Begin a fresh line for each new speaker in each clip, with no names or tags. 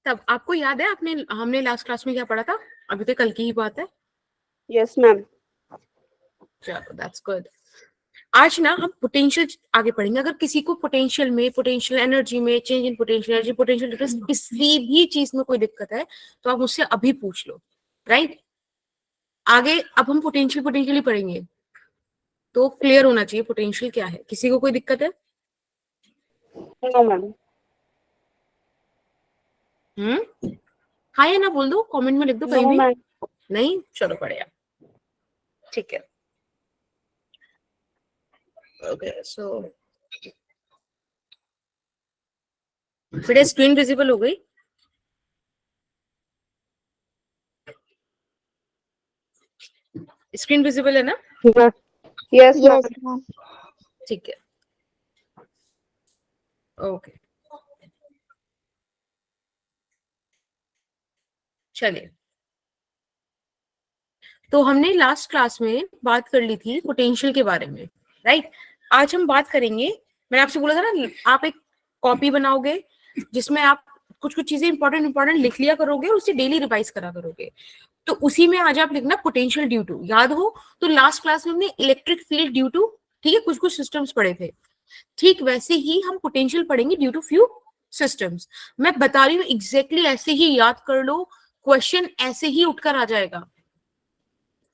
तब आपको याद है आपने हमने लास्ट क्लास में क्या पढ़ा था? अभी तो कल की ही बात है।
Yes ma'am.
चलो दैट्स गुड। आज ना हम पोटेंशियल आगे पढ़ेंगे। अगर किसी को पोटेंशियल में, पोटेंशियल एनर्जी में, change in potential energy, potential difference, किसी भी चीज में कोई दिक्कत है तो आप मुझसे अभी पूछ लो, राइट? आगे अब हम पोटेंशियल ही पढ़ेंगे, तो क्लियर होना चाहिए पोटेंशियल क्या है। किसी को कोई दिक्कत है?
No ma'am.
हाँ या ना बोल दो, कमेंट में लिख दो कहीं
नो
भी।
मैम।
नहीं, चलो बढ़िया, ठीक है। ओके सो फिर स्क्रीन विजिबल हो गई? स्क्रीन विजिबल है ना?
Yes ma'am.
ठीक है, ओके। चलिए, तो हमने लास्ट क्लास में बात कर ली थी पोटेंशियल के बारे में, राइट? आज हम बात करेंगे, मैंने आपसे बोला था ना, आप एक कॉपी बनाओगे जिसमें आप कुछ कुछ चीजें इंपॉर्टेंट लिख लिया करोगे और उसे डेली रिवाइज करा करोगे। तो उसी में आज आप लिखना पोटेंशियल ड्यू टू। याद हो तो लास्ट क्लास में हमने इलेक्ट्रिक फील्ड ड्यू टू, ठीक है, कुछ कुछ सिस्टम्स पढ़े थे। ठीक वैसे ही हम पोटेंशियल पढ़ेंगे ड्यू टू फ्यू सिस्टम्स। मैं बता रही हूँ एग्जैक्टली ऐसे ही याद कर लो, क्वेश्चन ऐसे ही उठकर आ जाएगा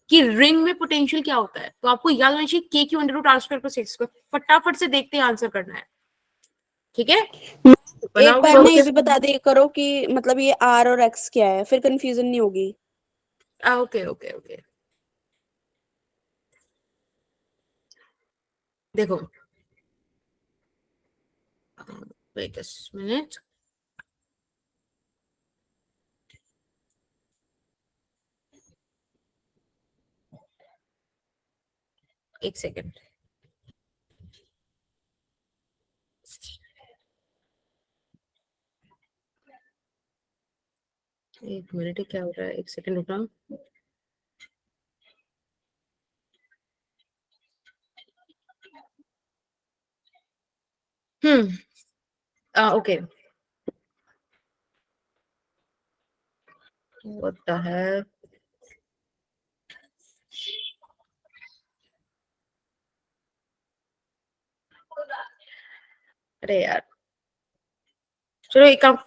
कि रिंग में पोटेंशियल क्या होता है। तो आपको याद होना चाहिए K Q under root R square plus X square. फटाफट से देखते हैं, आंसर करना है, ठीक है?
एक बार ना ये भी बता दिया करो कि मतलब ये आर और एक्स क्या है, फिर कंफ्यूजन नहीं होगी।
ओके ओके ओके, देखो वेट अ मिनट, एक सेकेंड। एक मिनट, क्या हो रहा है? एक सेकेंड रुकना। Okay, what the hell. अरे यार, चलो एक काम,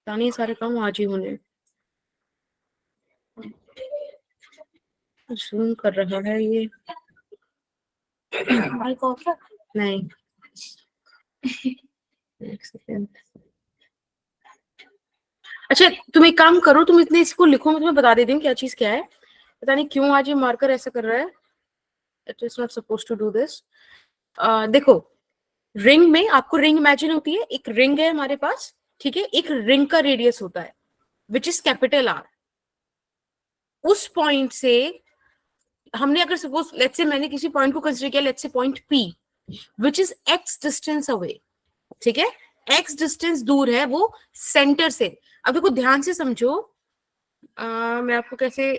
नहीं सारे काम आज ही होने, जूम कर रहा है ये। नहीं, एक सेकेंड। अच्छा तुम एक काम करो, तुम इतने इसको लिखो, मैं तुम्हें बता देती हूँ क्या चीज क्या है। पता नहीं क्यों आज ये मार्कर ऐसा कर रहा है। It is not suppose to do this. देखो, रिंग में आपको रिंग इमेजिन होती है, एक रिंग है हमारे पास, ठीक है? एक रिंग का रेडियस होता है विच इज कैपिटल आर। उस पॉइंट से हमने अगर सपोज लेट्स से मैंने किसी पॉइंट को कंसीडर किया, let's say point P which is x distance away, ठीक है? एक्स डिस्टेंस दूर है वो सेंटर से। अब देखो ध्यान से समझो, मैं आपको कैसे,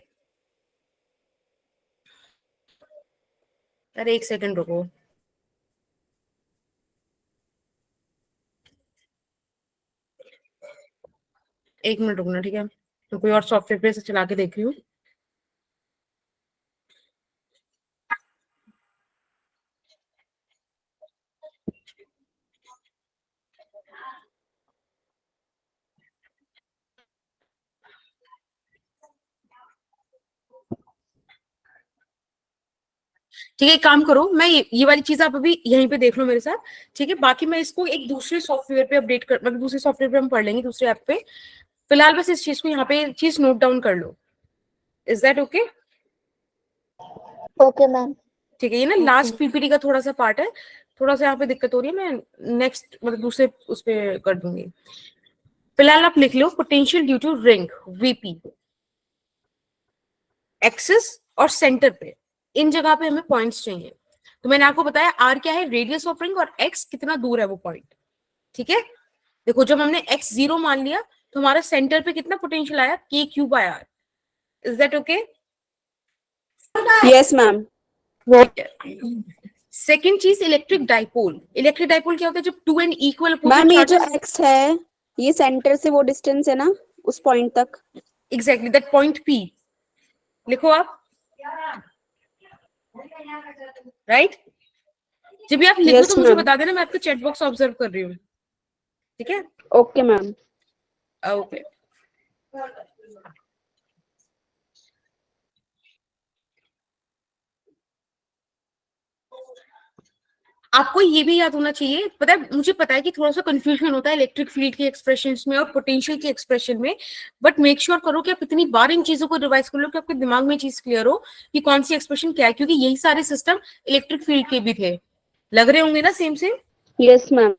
अरे एक सेकंड रुको, एक मिनट रुकना, ठीक है? तो कोई और सॉफ्टवेयर पे से चला के देख रही हूँ। ठीक है, एक काम करो, मैं ये वाली चीज आप अभी यहीं पे देख लो मेरे साथ, ठीक है? बाकी मैं इसको एक दूसरे सॉफ्टवेयर पे अपडेट कर, मतलब दूसरे सॉफ्टवेयर पे हम पढ़ लेंगे, दूसरे ऐप पे। फिलहाल बस इस चीज को यहाँ पे चीज नोट डाउन कर लो। Is that okay?
Okay ma'am.
ठीक है, ये ना लास्ट पीपीटी का थोड़ा सा पार्ट है, थोड़ा सा यहाँ पे दिक्कत हो रही है, मैं नेक्स्ट मतलब दूसरे उस पे कर दूंगी। फिलहाल आप लिख लो potential due to ring VP, axis और सेंटर पे, इन जगह पे हमें पॉइंट्स चाहिए। तो मैंने आपको बताया आर क्या है, रेडियस ऑफ रिंग, और एक्स कितना दूर है वो पॉइंट, ठीक है? देखो जब हमने एक्स 0 मान लिया तो हमारा सेंटर पे कितना पोटेंशियल आया, K cube by R. Is that okay?
Yes ma'am.
ठीक है, सेकंड चीज इलेक्ट्रिक डाइपोल। इलेक्ट्रिक डाइपोल क्या होता है? जब टू एंड इक्वल
मैम ये जो
चार्जेस,
x है ये सेंटर से वो डिस्टेंस है ना उस पॉइंट तक।
एग्जैक्टली दैट पॉइंट P लिखो आप, राइट? जब भी आप लिखो
Yes,
तो मुझे
ma'am.
बता देना, मैं आपका चैट बॉक्स ऑब्जर्व कर रही हूँ, ठीक है?
Okay, ma'am.
ओके। आपको ये भी याद होना चाहिए, पता है मुझे पता है कि थोड़ा सा कंफ्यूजन होता है इलेक्ट्रिक फील्ड के एक्सप्रेशंस में और पोटेंशियल के एक्सप्रेशन में, बट मेक श्योर करो कि आप इतनी बार इन चीजों को रिवाइज कर लो कि आपके दिमाग में चीज क्लियर हो कि कौन सी एक्सप्रेशन क्या है, क्योंकि यही सारे सिस्टम इलेक्ट्रिक फील्ड के भी थे, लग रहे होंगे ना same same?
Yes, ma'am.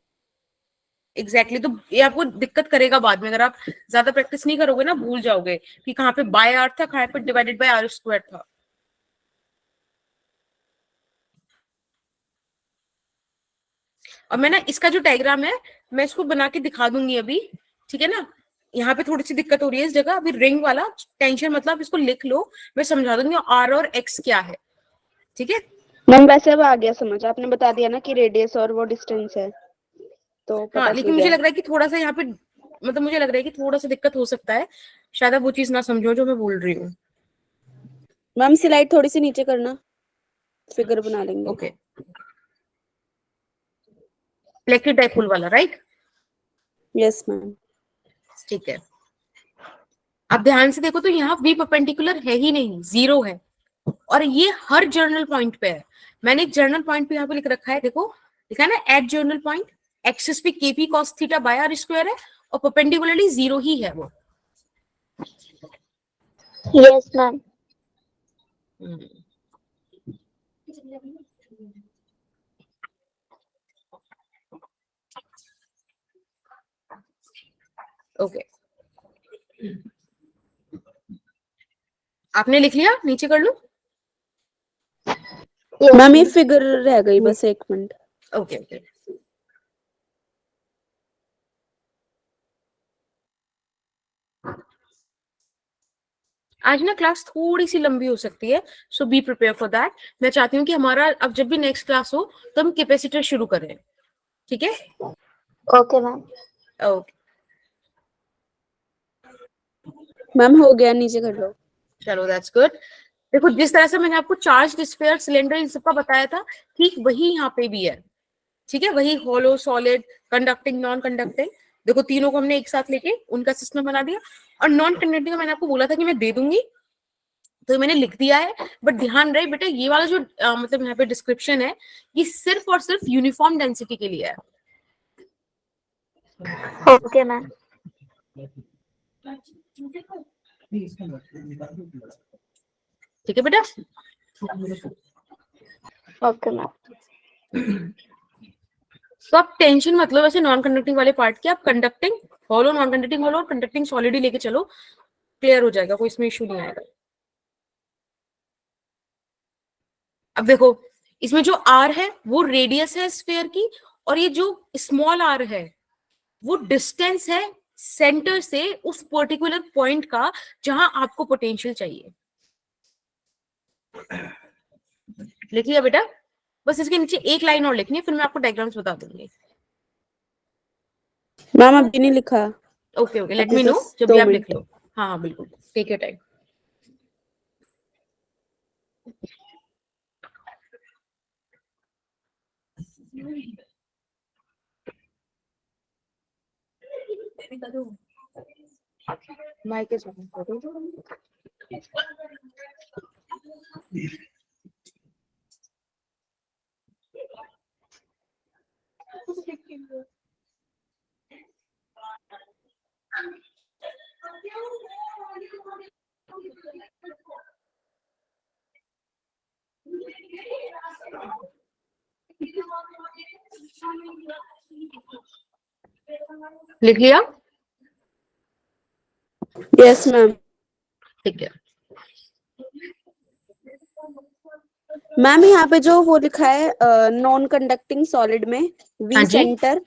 Exactly तो ये आपको दिक्कत करेगा बाद में, अगर आप ज्यादा प्रैक्टिस नहीं करोगे ना भूल जाओगे कि कहाँ पे बाय आर था, कहाँ पे डिवाइडेड बाय आर स्क्वायर था। और मैं ना इसका जो डायग्राम है मैं इसको बना के दिखा दूंगी अभी, ठीक है ना? यहाँ पे थोड़ी सी दिक्कत हो रही है इस जगह, अभी रिंग वाला टेंशन मतलब इसको लिख लो, मैं समझा दूंगी आर और एक्स क्या है, ठीक है?
मैम वैसे अब आ गया समझ, आपने बता दिया ना कि रेडियस और वो डिस्टेंस है तो पता
हाँ
चल
लेकिन मुझे
गया।
लग रहा है कि थोड़ा सा यहाँ पे मतलब मुझे लग रहा है कि थोड़ा सा दिक्कत हो सकता है, शायद आप वो चीज ना समझो जो मैं बोल रही हूँ।
मैम स्लाइड थोड़ी सी नीचे करना, फिगर बना लेंगे।
ओके, इलेक्ट्रिक डाइपोल वाला, राइट?
Yes ma'am.
ठीक है, अब ध्यान से देखो तो यहाँ v परपेंडिकुलर है ही नहीं, जीरो है, और ये हर जर्नल पॉइंट पे है। मैंने एक जर्नल पॉइंट पे यहाँ पे लिख रखा है, देखो लिखा है ना एट जर्नल पॉइंट, एक्सिस पे kp cos theta by R square है और परपेंडिकुलरली जीरो ही है वो।
Yes ma'am.
ओके, आपने लिख लिया? नीचे कर लो।
मैम ये फिगर रह गई बस, एक मिनट।
ओके ओके, आज ना क्लास थोड़ी सी लंबी हो सकती है, सो बी प्रिपेयर फॉर दैट। मैं चाहती हूँ कि हमारा अब जब भी नेक्स्ट क्लास हो तो हम कैपेसिटर शुरू करें, ठीक है?
Okay ma'am.
ओके,
मैम हो गया, नीचे कर लो।
चलो दैट्स गुड। देखो जिस तरह से मैंने आपको चार्ज स्फीयर सिलेंडर इन सबका बताया था, ठीक वही यहाँ पे भी है, ठीक है? वही hollow solid conducting non conducting, देखो तीनों को हमने एक साथ लेके उनका सिस्टम बना दिया। और नॉन कंडक्टिंग का मैंने आपको बोला था कि मैं दे दूंगी, तो मैंने लिख दिया है, बट ध्यान रहे बेटा ये वाला जो मतलब यहाँ पे डिस्क्रिप्शन है ये सिर्फ और सिर्फ यूनिफॉर्म डेंसिटी के लिए है।
Okay ma'am.
ठीक है बेटा?
Okay ma'am.
तो आप टेंशन मतलब ऐसे नॉन कंडक्टिंग वाले पार्ट की, आप conducting hollow non conducting hollow और कंडक्टिंग सॉलिड ही लेके चलो, क्लियर हो जाएगा, कोई इसमें इशू नहीं आएगा। अब देखो इसमें जो आर है वो रेडियस है स्फीयर की, और ये जो स्मॉल आर है वो डिस्टेंस है सेंटर से उस पर्टिकुलर पॉइंट का जहां आपको पोटेंशियल चाहिए। लिख लिया बेटा? बस इसके नीचे एक लाइन और लिखनी है, फिर मैं आपको डायग्राम्स बता दूंगी।
मैम अभी नहीं लिखा।
ओके ओके, लेट
अभी
मी नो
बस
जब
2
भी आप लिख
मिनट।
लो। हाँ हाँ बिल्कुल, take your time. Mic is on. लिख लिया?
Yes ma'am.
ठीक है,
मैम यहाँ पे जो वो लिखा है नॉन कंडक्टिंग सॉलिड में
हाँ
वी
जी,
सेंटर,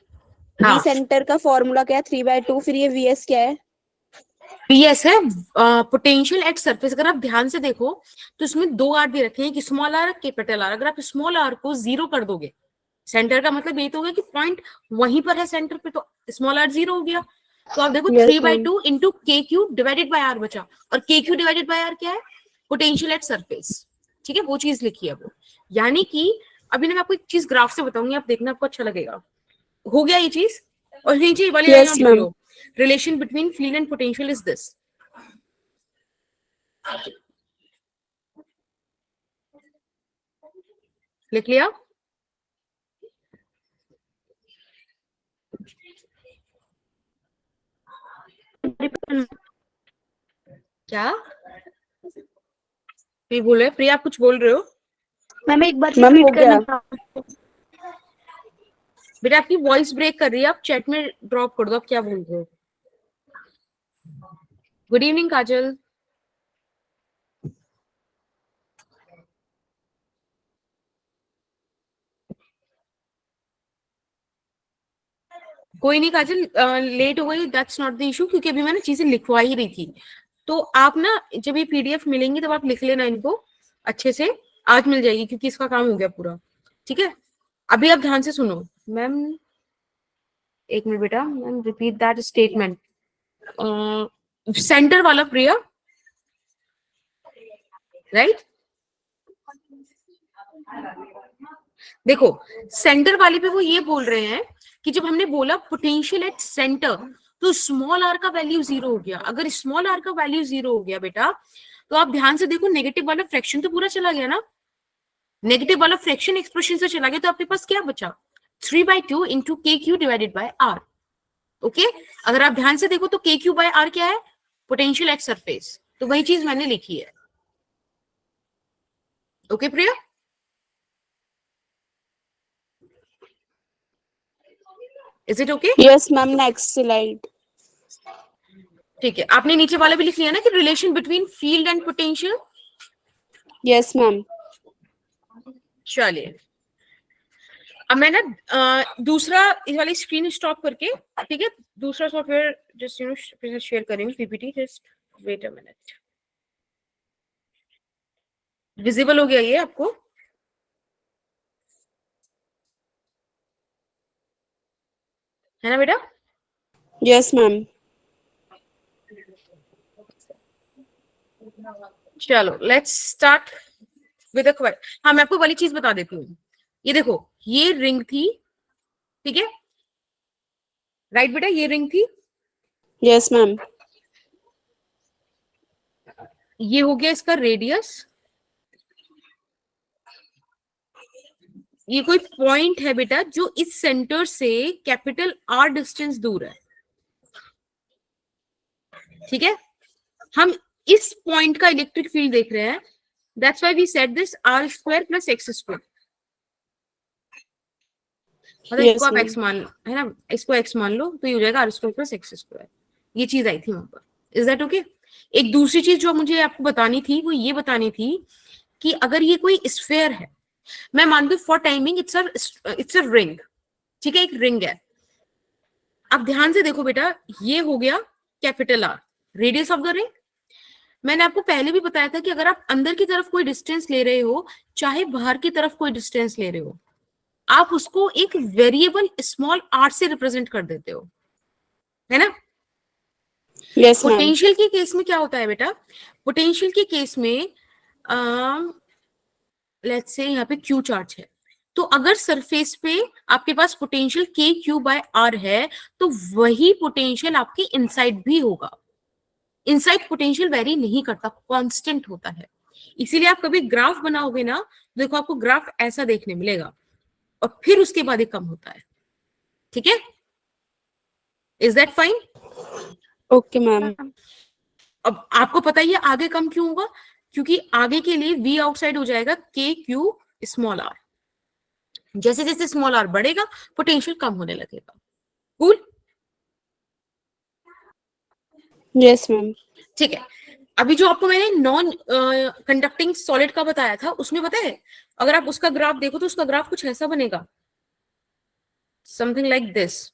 हाँ
वी सेंटर का फॉर्मूला क्या है 3/2, फिर ये वी एस क्या है?
पीएस है, पोटेंशियल एट सरफेस। अगर आप ध्यान से देखो तो इसमें दो आर दे रखे हैं, कि स्मॉल आर, कैपिटल आर। अगर आप स्मॉल आर को जीरो कर दोगे, सेंटर का मतलब ये तो होगा कि पॉइंट वहीं पर है सेंटर पे, तो स्मॉल आर जीरो हो गया। तो आप देखो
Yes,
3/2 into K Q divided by are बचा, और के क्यू डिवाइडेड बाय आर क्या है? Potential at surface. ठीक है, वो चीज लिखी है वो। यानी कि अभी ना मैं आपको एक चीज ग्राफ से बताऊंगी, आप देखना, आपको अच्छा लगेगा। हो गया ये चीज? और नीचे वाली लाइन
Yes,
आप लिख
ma'am.
Low, relation between field and potential is this. लिख लिया? क्या ये बोल रहे प्रिया, आप कुछ बोल रहे हो?
मैम एक बार
मैम हो
रिपीट
गया।
करना।
बेटा आपकी वॉइस ब्रेक कर रही है, आप चैट में ड्रॉप कर दो, आप क्या बोल रहे हो? गुड इवनिंग काजल। कोई नहीं काजल, लेट हो गई, दैट्स नॉट द इशू, क्योंकि अभी मैंने चीजें लिखवा ही रही थी। तो आप ना जब ये पीडीएफ मिलेंगी तब आप लिख लेना इनको अच्छे से। आज मिल जाएगी क्योंकि इसका काम हो गया पूरा। ठीक है, अभी आप ध्यान से सुनो। मैम एक मिनट बेटा, ma'am repeat that statement. Centre वाला प्रिया, राइट? देखो सेंटर वाले पे वो ये बोल रहे हैं कि जब हमने बोला पोटेंशियल एट सेंटर, तो स्मॉल आर का वैल्यू जीरो हो गया। अगर स्मॉल आर का वैल्यू जीरो हो गया बेटा, तो आप ध्यान से देखो, नेगेटिव वाला फ्रैक्शन तो पूरा चला गया ना, नेगेटिव वाला फ्रैक्शन एक्सप्रेशन से चला गया, तो आपके पास क्या बचा? 3/2 into K Q divided by R. Okay, अगर आप ध्यान से देखो तो के क्यू बाय आर क्या है? Potential at surface. तो वही चीज मैंने लिखी है। Okay Priya? Is it okay?
Yes, ma'am. Next slide.
ठीक है, आपने नीचे वाला भी लिख लिया ना कि relation between field and potential.
Yes, ma'am.
चलिए, अब मैं ना दूसरा इस वाली स्क्रीन स्टॉप करके, ठीक है, दूसरा सॉफ्टवेयर जस्ट शेयर करेंगे PPT. Just wait a minute. Visible हो गया ये आपको? है ना बेटा?
Yes, ma'am.
चलो लेट्स स्टार्ट विद अ हाँ, मैं आपको वाली चीज बता देती हूँ। ये देखो, ये रिंग थी, ठीक है, राइट बेटा, ये रिंग थी,
Yes, ma'am.
ये हो गया इसका रेडियस। ये कोई पॉइंट है बेटा जो इस सेंटर से कैपिटल आर डिस्टेंस दूर है, ठीक है। हम इस पॉइंट का इलेक्ट्रिक फील्ड देख रहे हैं, that's why we said this R square plus X square. मतलब
Yes,
इसको आप
ma'am.
एक्स मान, है ना, इसको एक्स मान लो तो ये हो जाएगा R square plus X square. ये चीज आई थी वहां पर। Is that okay? एक दूसरी चीज जो मुझे आपको बतानी थी वो ये बतानी थी कि अगर ये कोई स्फेयर है, मैं मानती हूँ for timing it's a ring, ठीक है, एक रिंग है। अब ध्यान से देखो बेटा, ये हो गया capital R, radius of the ring. मैंने आपको पहले भी बताया था कि अगर आप अंदर की तरफ कोई डिस्टेंस ले रहे हो, चाहे बाहर की तरफ कोई डिस्टेंस ले रहे हो, आप उसको एक वेरिएबल स्मॉल आर से रिप्रेजेंट कर देते हो, है ना।
Yes, ma'am.
पोटेंशियल के केस में क्या होता है बेटा? पोटेंशियल के केस में लेट्स से यहाँ पे क्यू चार्ज है, तो अगर सरफेस पे आपके पास पोटेंशियल के क्यू बाय आर है, तो वही पोटेंशियल आपके इनसाइड भी होगा। इनसाइड पोटेंशियल वेरी नहीं करता, कांस्टेंट होता है। इसीलिए आप कभी ग्राफ बनाओगे ना, देखो आपको ग्राफ ऐसा देखने मिलेगा, और फिर उसके बाद ये कम होता है, ठीक है। Is that fine?
Okay, ma'am.
अब आपको पता ही है आगे कम क्यों होगा, क्योंकि आगे के लिए v आउटसाइड हो जाएगा के क्यू स्मॉल आर। जैसे जैसे स्मॉल आर बढ़ेगा, पोटेंशियल कम होने लगेगा। कूल?
Yes, ma'am.
ठीक है, अभी जो आपको मैंने नॉन कंडक्टिंग सॉलिड का बताया था, उसमें पता है अगर आप उसका ग्राफ देखो तो उसका ग्राफ कुछ ऐसा बनेगा, समथिंग लाइक दिस।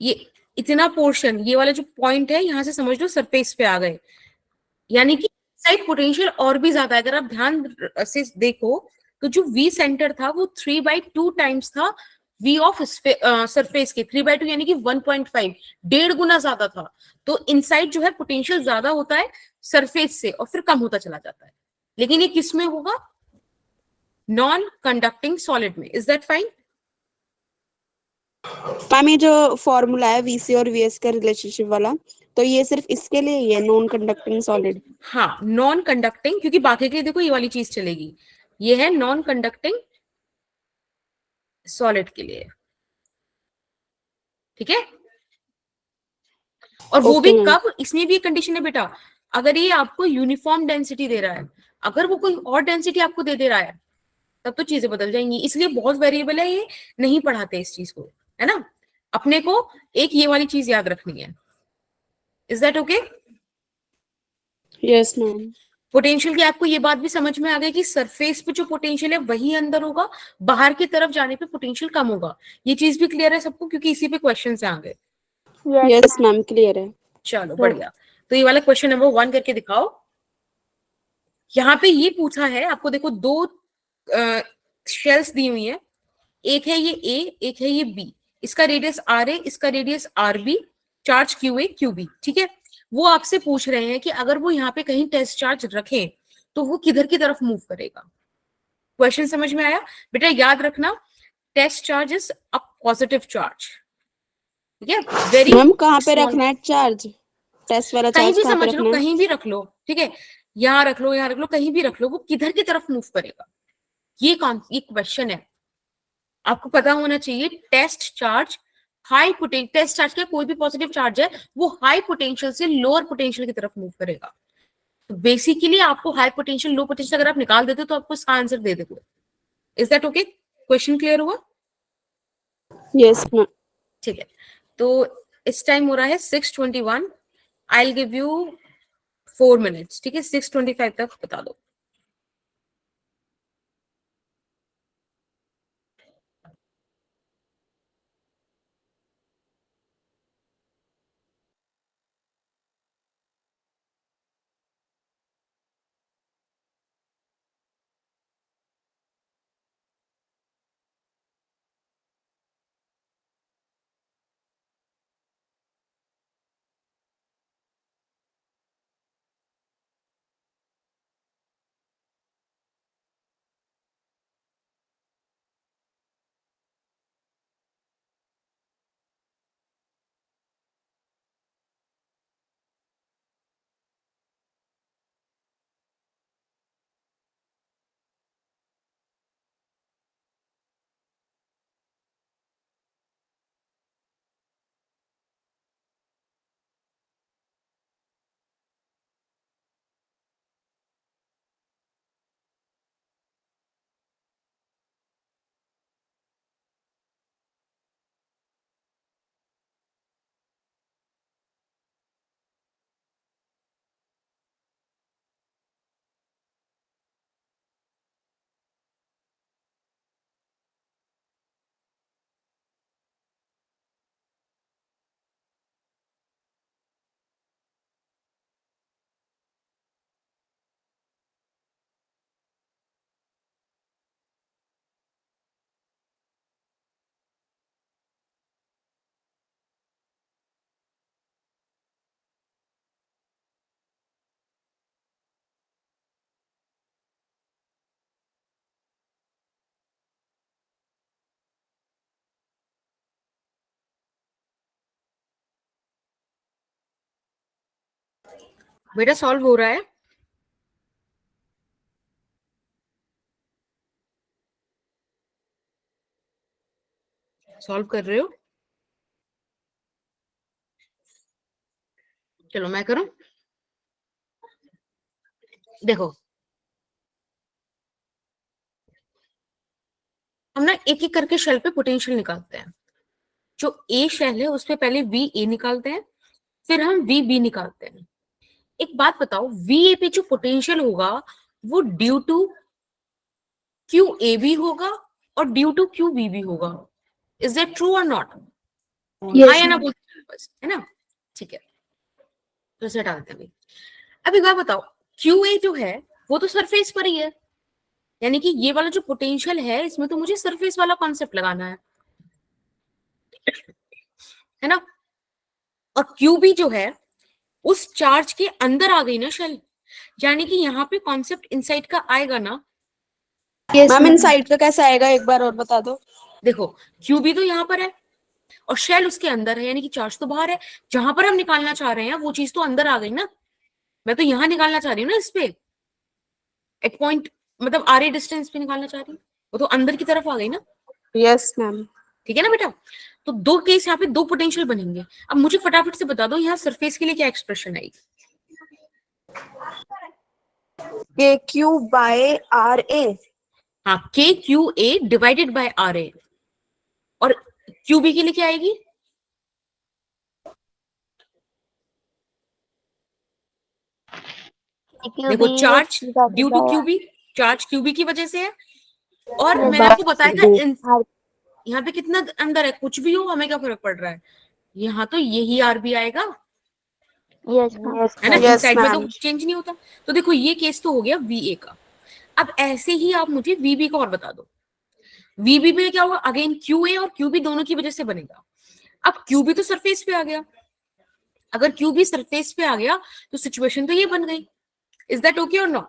ये इतना पोर्शन, ये वाला जो पॉइंट है यहाँ से समझ लो सरफेस पे आ गए, यानी कि साइड पोटेंशियल और भी ज्यादा है। अगर आप ध्यान से देखो तो जो वी सेंटर था वो 3/2 टाइम्स था वी ऑफ सरफेस के, 3/2 यानी कि 1.5, 1.5 गुना ज्यादा था। तो इनसाइड जो है पोटेंशियल ज्यादा होता है सरफेस से और फिर कम होता चला जाता है। लेकिन ये किस में होगा? नॉन कंडक्टिंग सॉलिड में। Is that fine?
मैम ये जो फॉर्मूला है वीसी और वीएस का रिलेशनशिप वाला, तो ये सिर्फ इसके लिए ही है, नॉन कंडक्टिंग सॉलिड?
हाँ, नॉन कंडक्टिंग, क्योंकि बाकी के लिए देखो ये वाली चीज चलेगी। ये है नॉन कंडक्टिंग सॉलिड के लिए, ठीक है। और वो भी
ओके मैम।
कब? इसमें भी एक कंडीशन है बेटा, अगर ये आपको यूनिफॉर्म डेंसिटी दे रहा है। अगर वो कोई और डेंसिटी आपको दे दे रहा है तब तो चीजें बदल जाएंगी। इसलिए बहुत वेरिएबल है, ये नहीं पढ़ाते इस चीज को, है ना। अपने को एक ये वाली चीज याद रखनी है। Is that okay?
Yes ma'am.
Potential की आपको ये बात भी समझ में आ गई कि सरफेस पे जो पोटेंशियल है वही अंदर होगा, बाहर की तरफ जाने पे पोटेंशियल कम होगा। ये चीज भी क्लियर है सबको, क्योंकि इसी पे क्वेश्चन से आ गए।
यस मैम क्लियर है।
चलो बढ़िया। तो ये वाला क्वेश्चन नंबर 1 करके दिखाओ। यहाँ पे ये पूछा है आपको, देखो दो शेल्स दी हुई है, एक है ये ए, एक है ये बी। इसका रेडियस आर है, इसका radius R B, charge Q A Q B, ठीक है। वो आपसे पूछ रहे हैं कि अगर वो यहाँ पे कहीं टेस्ट चार्ज रखें तो वो किधर की तरफ मूव करेगा। क्वेश्चन समझ में आया? बेटा याद रखना, test charge is a positive charge, ठीक है। वेरी
मैम कहाँ पे
स्मॉल,
रखना है चार्ज? टेस्ट वाला
कहीं
चार्ज
भी
कहाँ पे
समझ लो,
रखना है?
कहीं भी रख लो, ठीक है। यहाँ रख लो, यहाँ रख लो, कहीं भी रख लो, वो किधर की तरफ मूव करेगा, ये क्वेश्चन है। आपको पता होना चाहिए test charge high potential, test charge का कोई भी पॉजिटिव चार्ज है वो हाई पोटेंशियल से लोअर पोटेंशियल की तरफ मूव करेगा। तो बेसिकली आपको हाई पोटेंशियल लो पोटेंशियल अगर आप निकाल देते तो आपको इसका आंसर दे देते। Is that okay? Question clear हुआ?
Yes ma'am.
ठीक है। तो इस टाइम हो रहा है 6:21। I will give you 4 minutes, ठीक है। 6:25 तक बता दो। बेटा सॉल्व हो रहा है? सॉल्व कर रहे हो? चलो मैं करूं। देखो हम ना एक एक करके शेल पे पोटेंशियल निकालते हैं। जो ए शेल है उस पे पहले वी ए निकालते हैं, फिर हम वी बी निकालते हैं। एक बात बताओ, वी ए पे जो पोटेंशियल होगा वो due to Q A B होगा और ड्यू टू क्यू बी भी होगा। इज दैट ट्रू और नॉट? हाँ
यस
या ना
मैम।
बोल। पर्पस, है ना? ठीक है, तो इसे हटा देते हैं अभी। अब एक बात बताओ, क्यू ए जो है वो तो सरफेस पर ही है, यानी कि ये वाला जो पोटेंशियल है इसमें तो मुझे सरफेस वाला कॉन्सेप्ट लगाना है ना? और क्यू बी जो है उस चार्ज के अंदर आ गई ना शेल, यानी कि यहाँ पे कॉन्सेप्ट इनसाइड का आएगा ना?
मैम इनसाइड का कैसे आएगा, एक बार और बता दो।
देखो, क्यू बी तो यहाँ पर है और शेल उसके अंदर है, यानी कि चार्ज तो बाहर है। जहां पर हम निकालना चाह रहे हैं वो चीज तो अंदर आ गई ना। मैं तो यहाँ निकालना चाह रही हूँ ना, इस पे एक पॉइंट, मतलब आर ए डिस्टेंस पे निकालना चाह रही हूँ, वो तो अंदर की तरफ आ गई ना।
Yes ma'am.
ठीक है ना बेटा? तो दो केस यहाँ पे, दो पोटेंशियल बनेंगे। अब मुझे फटाफट से बता दो यहाँ सरफेस के लिए क्या एक्सप्रेशन आएगी?
के क्यू बाय आर ए।
हाँ, K Q A divided by R A. और क्यू बी के लिए क्या आएगी? देखो, charge due to QB, charge QB की वजह से है। और मैंने आपको बताया था यहाँ पे कितना अंदर है, कुछ भी हो हमें क्या फर्क पड़ रहा है, यहाँ तो यही आर बी आएगा, है ना?
यस
इनसाइड में तो
मैम।
चेंज नहीं होता। तो देखो ये केस तो हो गया वी ए का। अब ऐसे ही आप मुझे वीबी का और बता दो। वीबी में क्या होगा? अगेन क्यू ए और क्यू बी दोनों की वजह से बनेगा। अब क्यू बी तो सरफेस पे आ गया, अगर क्यू बी सरफेस पे आ गया तो सिचुएशन तो ये बन गई। इज दैट ओके और नॉट?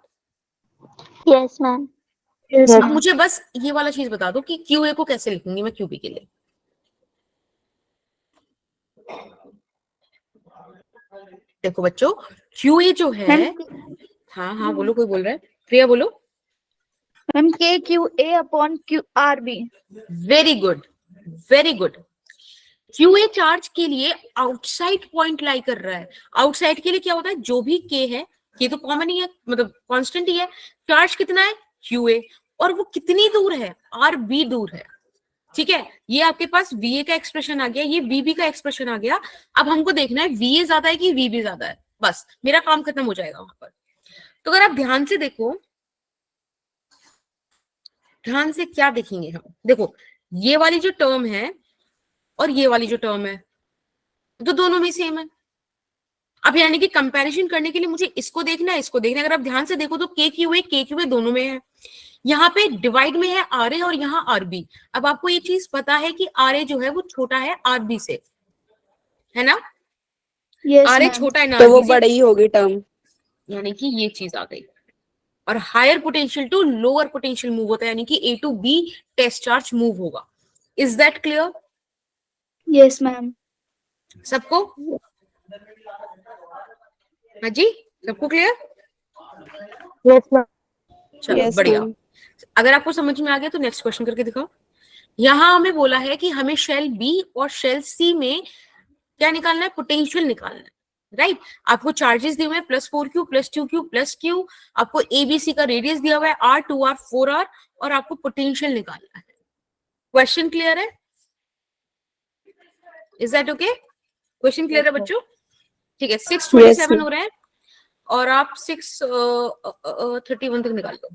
Yes ma'am.
अब मुझे बस ये वाला चीज बता दो कि क्यू ए को कैसे लिखूंगी मैं क्यू बी के लिए। देखो बच्चों, क्यू ए जो है, हाँ हाँ बोलो, कोई बोल रहा है? प्रिया बोलो।
Ma'am K Q A upon Q R B.
Very good, very good. Q A charge के लिए आउटसाइड पॉइंट लाई कर रहा है। आउटसाइड के लिए क्या होता है? जो भी के है, के तो कॉमन ही है, मतलब कांस्टेंट ही है। चार्ज कितना है? Q A. और वो कितनी दूर है? आर बी दूर है। ठीक है, ये आपके पास वी ए का एक्सप्रेशन आ गया, ये वीबी का एक्सप्रेशन आ गया। अब हमको देखना है वी ए ज्यादा है कि वीबी ज्यादा है, बस मेरा काम खत्म हो जाएगा वहां पर। तो अगर आप ध्यान से देखो, ध्यान से क्या देखेंगे हम, देखो ये वाली जो टर्म है और ये वाली जो टर्म है, तो दोनों में सेम है। अब यानी कि कंपैरिजन करने के लिए मुझे इसको देखना है, इसको देखना है। अगर आप ध्यान से देखो तो के क्यू ए दोनों में है। यहाँ पे डिवाइड में है आर ए और यहाँ आर बी। अब आपको ये चीज पता है कि आर ए जो है वो छोटा है आर बी से, है ना?
Yes
R A
ma'am.
छोटा है ना
तो
आर
वो
बी से,
बड़ी होगी टर्म।
यानी कि ये चीज आ गई। और higher potential to lower potential move होता है, यानी कि A to B test charge move होगा। Is that clear
yes ma'am.
सबको? हाँ जी, सबको क्लियर?
Yes ma'am.
चलो
यस
बढ़िया।
मैम।
अगर आपको समझ में आ गया तो नेक्स्ट क्वेश्चन करके दिखाओ। यहां हमें बोला है कि हमें शेल बी और शेल सी में क्या निकालना है? पोटेंशियल निकालना है, राइट? आपको चार्जेस दिए हुए हैं +4Q +2Q +Q। आपको एबीसी का रेडियस दिया हुआ है R2R 4R, और आपको पोटेंशियल निकालना है। क्वेश्चन क्लियर है? Is that okay? Question clear है बच्चों? ठीक है,
यस
6:27
मैम।
हो रहे हैं और आप 6:31 तक निकाल लो।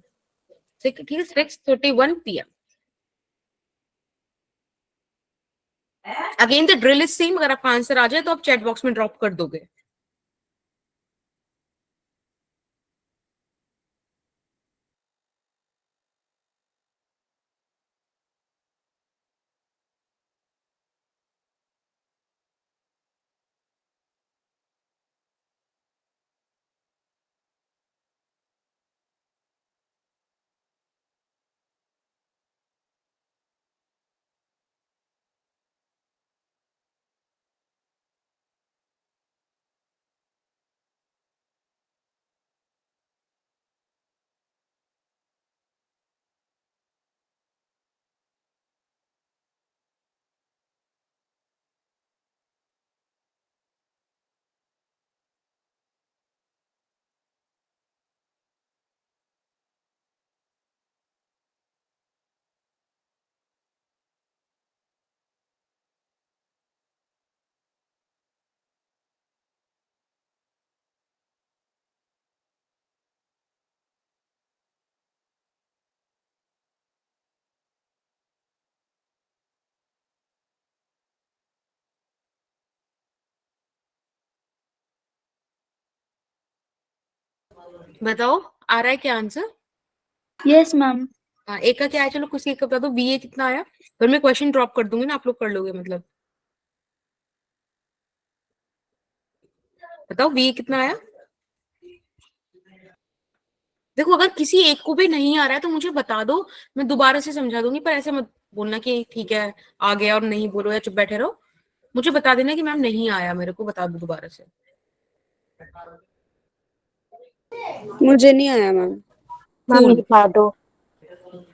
ठीक है, 6:31 PM। Again the drill is same, अगर आपका आंसर आ जाए तो आप चैट बॉक्स में ड्रॉप कर दोगे। बताओ आ रहा है क्या आंसर?
Yes, ma'am.
हाँ, एक का क्या है, चलो किसी एक का बता दो। बीए कितना आया? फिर मैं क्वेश्चन ड्रॉप कर दूंगी ना, आप लोग कर लोगे मतलब। बताओ बीए कितना आया? देखो अगर किसी एक को भी नहीं आ रहा है तो मुझे बता दो, मैं दोबारा से समझा दूंगी, पर ऐसे मत बोलना कि ठीक है आ गया और नहीं बोलो या चुप बैठे रहो। मुझे बता देना कि मैम नहीं आया, मेरे को बता दो दोबारा से।
मुझे नहीं आया मैम।
Ma'am
Cool.
दिखा दो।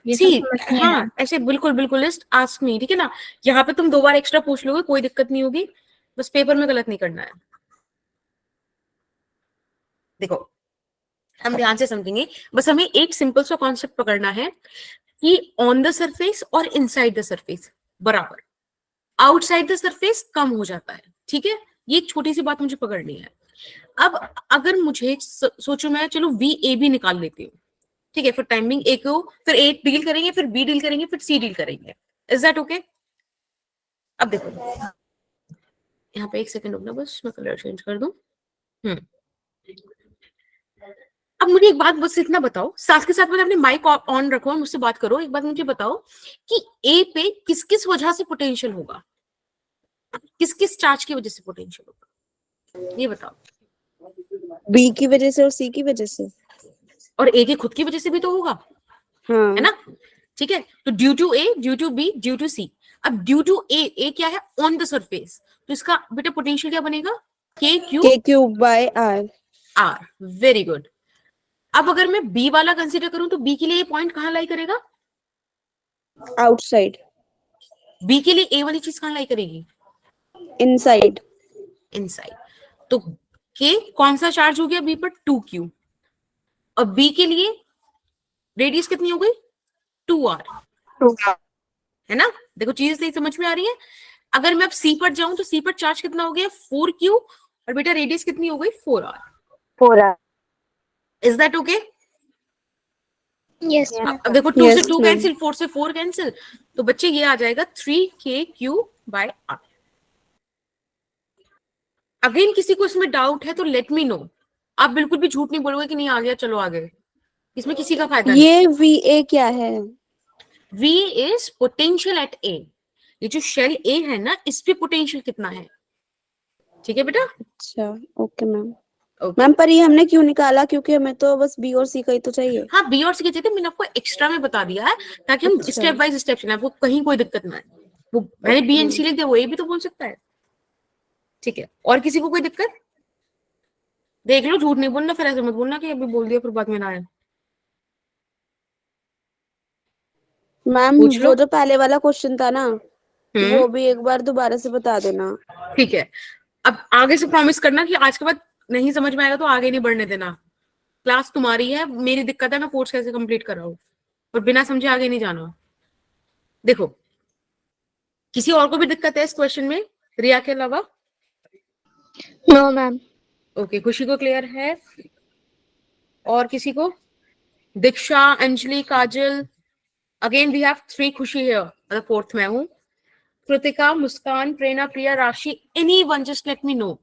ये
सी,
सब समझ नहीं
हाँ
आया।
ऐसे बिल्कुल बिल्कुल लिस्ट आस्क मी, ठीक है ना। यहाँ पे तुम 2 बार एक्स्ट्रा पूछ लोगे, कोई दिक्कत नहीं होगी, बस पेपर में गलत नहीं करना है। देखो हम ध्यान से समझेंगे, बस हमें एक सिंपल सा कॉन्सेप्ट पकड़ना है कि ऑन द सरफेस और इनसाइड द सरफेस बराबर, आउटसाइड द सरफेस कम हो जाता है, ठीक है। ये एक छोटी सी बात मुझे पकड़नी है। अब अगर मुझे सोचो मैं, चलो वी ए भी निकाल लेती हूँ, ठीक है, फिर टाइमिंग ए को, फिर ए डील करेंगे, फिर बी डील करेंगे, फिर सी डील करेंगे। Is that okay? अब देखो यहाँ पे एक सेकंड रुकना, बस मैं कलर चेंज कर दूं। अब मुझे एक बात बस इतना बताओ, साथ के साथ मैंने अपने माइक ऑन रखो और मुझसे बात करो। एक बात मुझे बताओ कि ए पे किस किस वजह से पोटेंशियल होगा, किस किस चार्ज की वजह से पोटेंशियल होगा, ये बताओ।
बी की वजह से और सी की वजह से।
और ए की खुद की वजह से भी तो होगा, है
हाँ
ना। ठीक है, तो due to A, due to B, due to C. अब ड्यू टू ए क्या है? ऑन द सरफेस, तो इसका बेटा पोटेंशियल क्या बनेगा? K Q
K cube by R.
R. Very good. अब अगर मैं बी वाला कंसीडर करूं तो बी के लिए ये पॉइंट कहां लाई करेगा?
आउटसाइड।
बी के लिए ए वाली चीज कहां लाई करेगी?
इनसाइड।
इनसाइड। तो के कौन सा चार्ज हो गया बी पर? 2q। और बी के लिए रेडियस कितनी हो गई? 2r, है ना। देखो चीजें सही समझ में आ रही है। अगर मैं अब सी पर जाऊं तो सी पर चार्ज कितना हो गया? 4q, और बेटा रेडियस कितनी हो गई? 4r।
4r।
Is that okay?
Yes,
अब देखो 2 से
यस
2
मैम।
कैंसिल, 4 से 4 कैंसिल, तो बच्चे ये आ जाएगा 3kq बाय r। अगेन किसी को इसमें डाउट है तो लेट मी नो। आप बिल्कुल भी झूठ नहीं बोलोगे कि नहीं आ गया चलो आगे, इसमें किसी का फायदा नहीं।
ये वी ए क्या है?
V is potential at A. ये जो शेल ए है ना, इस पे पोटेंशियल कितना है, ठीक है बेटा।
अच्छा ओके मैम।
ओके।
मैम पर ये हमने क्यों निकाला? क्योंकि हमें तो बस बी और सी का ही तो चाहिए।
हाँ बी और सी के चाहिए थे, मैंने आपको एक्स्ट्रा में बता दिया है ताकि हम
अच्छा।
स्टेप बाय स्टेप चले, आपको कहीं कोई दिक्कत ना है। वो मैंने बी एंड सी लिख दिया, वो ए भी तो बोल सकता है, ठीक है। और किसी को कोई दिक्कत? देख लो, झूठ नहीं बोलना, फिर ऐसे मत बोलना कि अभी बोल दिया फिर बाद में ना आया।
मैम
पूछ लो।
वो जो पहले वाला क्वेश्चन था ना,
हम्म,
वो भी एक बार दोबारा से बता देना।
ठीक है। अब आगे से प्रॉमिस करना कि आज के बाद नहीं समझ में आएगा तो आगे नहीं बढ़ने देना। क्लास तुम्हारी है, मेरी दिक्कत है मैं कोर्स कैसे कंप्लीट कर रहा हूँ, और बिना समझे आगे नहीं जाना। देखो किसी और को भी दिक्कत है इस क्वेश्चन में रिया के अलावा?
No, ma'am.
ओके, खुशी को क्लियर है? और किसी को? दीक्षा, अंजलि, काजल। अगेन वी हैव 3 खुशी हियर, फोर्थ मैं हूँ। कृतिका, मुस्कान, प्रेरणा, प्रिया, राशि, anyone just let me know.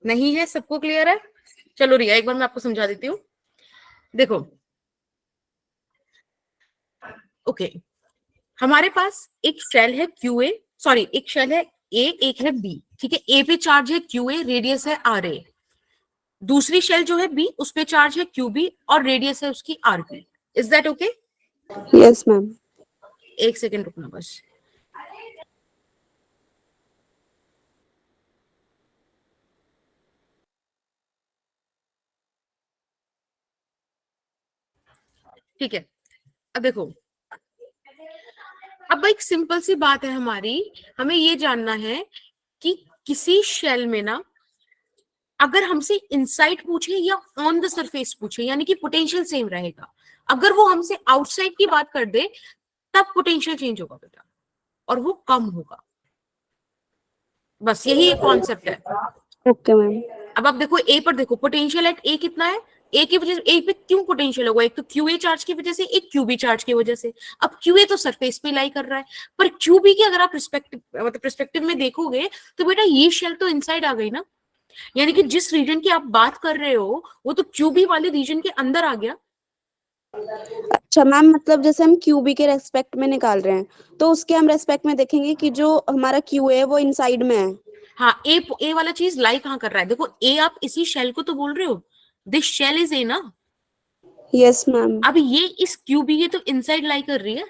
नहीं है? सबको क्लियर है? चलो रिया एक बार मैं आपको समझा देती हूँ। देखो ओके, हमारे पास एक शेल है क्यू ए, सॉरी एक शेल है ए, एक है बी, ठीक है। ए पे चार्ज है क्यू ए, रेडियस है आर ए। दूसरी शेल जो है बी, उस पे चार्ज है क्यू बी और रेडियस है उसकी R B. Is that okay?
Yes ma'am.
एक सेकेंड रुकना बस। ठीक है, अब देखो, अब एक सिंपल सी बात है हमारी, हमें ये जानना है कि किसी शेल में ना अगर हमसे इनसाइड पूछे या ऑन द सरफेस पूछे, यानी कि पोटेंशियल सेम रहेगा। अगर वो हमसे आउटसाइड की बात कर दे तब पोटेंशियल चेंज होगा बेटा, और वो कम होगा। बस यही एक कॉन्सेप्ट है।
Okay ma'am.
अब आप देखो ए पर, देखो पोटेंशियल एट ए कितना है? ए की वजह से, ए पे क्यों पोटेंशियल होगा? एक तो क्यू ए चार्ज की वजह से, एक क्यू बी चार्ज की वजह से। अब क्यू ए तो सरफेस पे लाई कर रहा है, पर क्यू बी की अगर आप मतलब पर्सपेक्टिव में देखोगे तो बेटा ये शेल तो इनसाइड आ गई ना। यानी कि जिस रीजन की आप बात कर रहे हो वो तो क्यूबी वाले रीजन के अंदर आ गया।
अच्छा मैम, मतलब जैसे हम क्यूबी के रेस्पेक्ट में निकाल रहे हैं तो उसके हम रेस्पेक्ट में देखेंगे कि जो हमारा क्यू है वो इनसाइड में है।
हाँ, ए वाला चीज लाई कहाँ कर रहा है, देखो ए आप इसी शेल को तो बोल रहे हो, दिस शेल इज ए ना।
Yes ma'am.
अब ये इस क्यूबी के तो इनसाइड लाई कर रही है।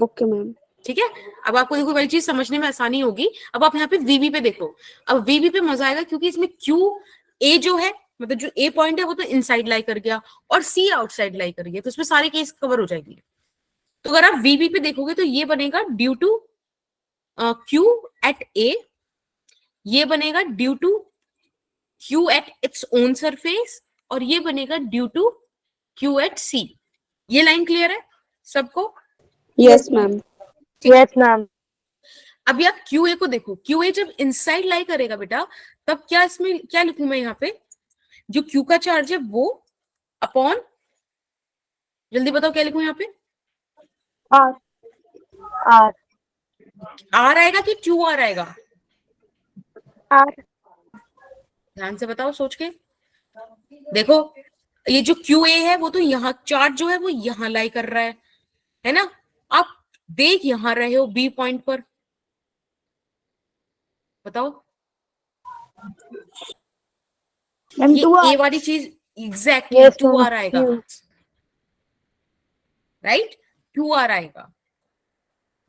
Okay ma'am.
ठीक है, अब आपको देखो वाली चीज समझने में आसानी होगी। अब आप यहाँ पे वीवी पे देखो, अब वीवी पे मजा आएगा क्योंकि इसमें क्यू ए जो है, मतलब जो ए पॉइंट है वो तो इनसाइड लाई कर गया और सी आउटसाइड लाई कर गया, तो उसमें सारे केस कवर हो जाएंगे। तो अगर आप वीवी पे देखोगे तो ये बनेगा due to Q at A, ये बनेगा due to Q at its own surface, और ये बनेगा due to Q at C. ये लाइन क्लियर है सबको?
Yes ma'am.
Yes ma'am.
अभी आप क्यू ए को देखो, क्यू ए जब इनसाइड लाई करेगा बेटा, तब क्या इसमें क्या लिखूं मैं यहाँ पे, जो क्यू का चार्ज है वो अपॉन, जल्दी बताओ क्या लिखूं यहाँ पे,
आर। आर।
आर आएगा कि क्यू आर आएगा?
आर।
ध्यान से बताओ सोच के। देखो ये जो क्यू ए है वो तो यहाँ चार्ज जो है वो यहाँ लाई कर रहा है ना? आप देख यहाँ रहे हो बी पॉइंट पर, बताओ
मैम
ये
टू
ए
आर।
वाली चीज exactly
yes
two
ma'am.
R आएगा, राइट, टू आर आएगा।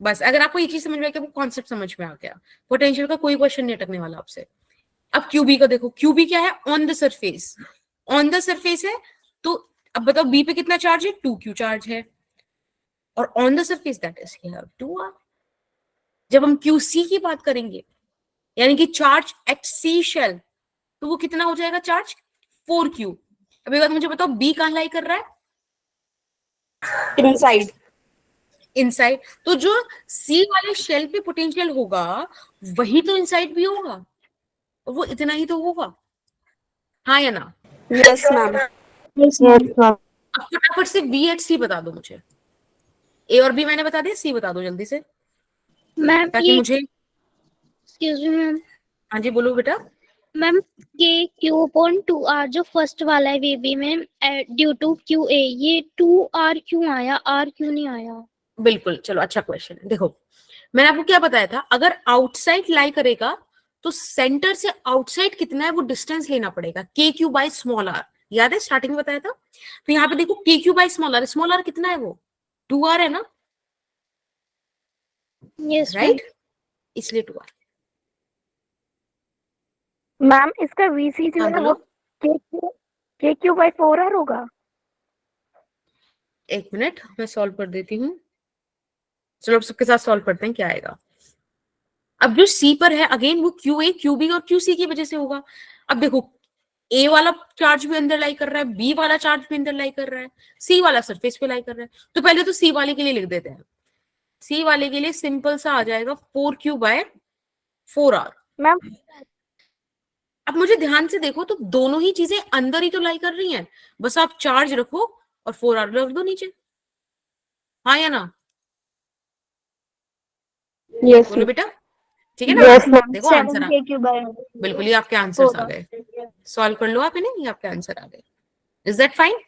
बस अगर आपको ये चीज समझ में आ गया, वो कॉन्सेप्ट समझ में आ गया, पोटेंशियल का कोई क्वेश्चन नहीं अटकने वाला आपसे। अब क्यूबी का देखो, क्यूबी क्या है, on the surface, on the surface है, तो अब बताओ बी पे कितना चार्ज है, 2q चार्ज है, और on the surface that is here 2r। जब हम क्यूसी की बात करेंगे, यानी कि चार्ज एट सी शेल, तो वो कितना हो जाएगा चार्ज, 4q। अब एक बात मुझे बताओ, बी कहां लाई कर रहा है,
इनसाइड।
इनसाइड, तो जो सी वाले शेल पे पोटेंशियल होगा वही तो इनसाइड भी होगा, और वो इतना ही तो होगा, हाँ या ना?
Yes ma'am.
Yes ma'am.
अब फटाफट से बी एट सी बता दो मुझे, ए और बी मैंने बता दिया, सी बता दो जल्दी से,
मैम
ताकि
ये
मुझे,
एक्सक्यूज मी मैम।
हाँ जी बोलो बेटा।
Ma'am K Q upon two are जो फर्स्ट वाला है वीबी में ड्यू टू क्यू ए, ये टू आर क्यों आया, आर क्यों नहीं आया?
बिल्कुल, चलो अच्छा क्वेश्चन है। देखो मैंने आपको क्या बताया था, अगर आउटसाइड लाई करेगा तो सेंटर से आउटसाइड कितना है वो डिस्टेंस लेना पड़ेगा, के क्यू बाई स्मॉल आर, याद है स्टार्टिंग में बताया था। तो यहाँ पे देखो के क्यू बाई स्मॉल आर कितना है, वो 2r है ना,
यस
राइट, इसलिए 2r।
मैम इसका वीसी जो
हाँ
है वो
बोलो,
के क्यू बाई 4r होगा।
एक मिनट मैं सॉल्व कर देती हूँ, चलो सबके साथ सॉल्व करते हैं क्या आएगा। अब जो सी पर है अगेन वो क्यू ए क्यू बी और क्यू सी की वजह से होगा। अब देखो ए वाला चार्ज भी अंदर लाई कर रहा है, बी वाला चार्ज भी अंदर लाई कर रहा है, सी वाला सरफेस पे लाई कर रहा है, तो पहले तो सी वाले के लिए लिख देते हैं। सी वाले के लिए सिंपल सा आ जाएगा 4q बाय 4r।
मैम
अब मुझे ध्यान से देखो तो दोनों ही चीजें अंदर ही तो लाई कर रही हैं, बस आप चार्ज रखो और 4r रख दो नीचे, हाँ या ना?
यस
बोलो बेटा, ठीक है ना?
यस मैम
देखो आंसर
7 के क्यू बाई
बिल्कुल ही आपके आंसर्स आ गए, सॉल्व कर लो आप इन्हें, ये आपके आंसर आ गए। Is that fine?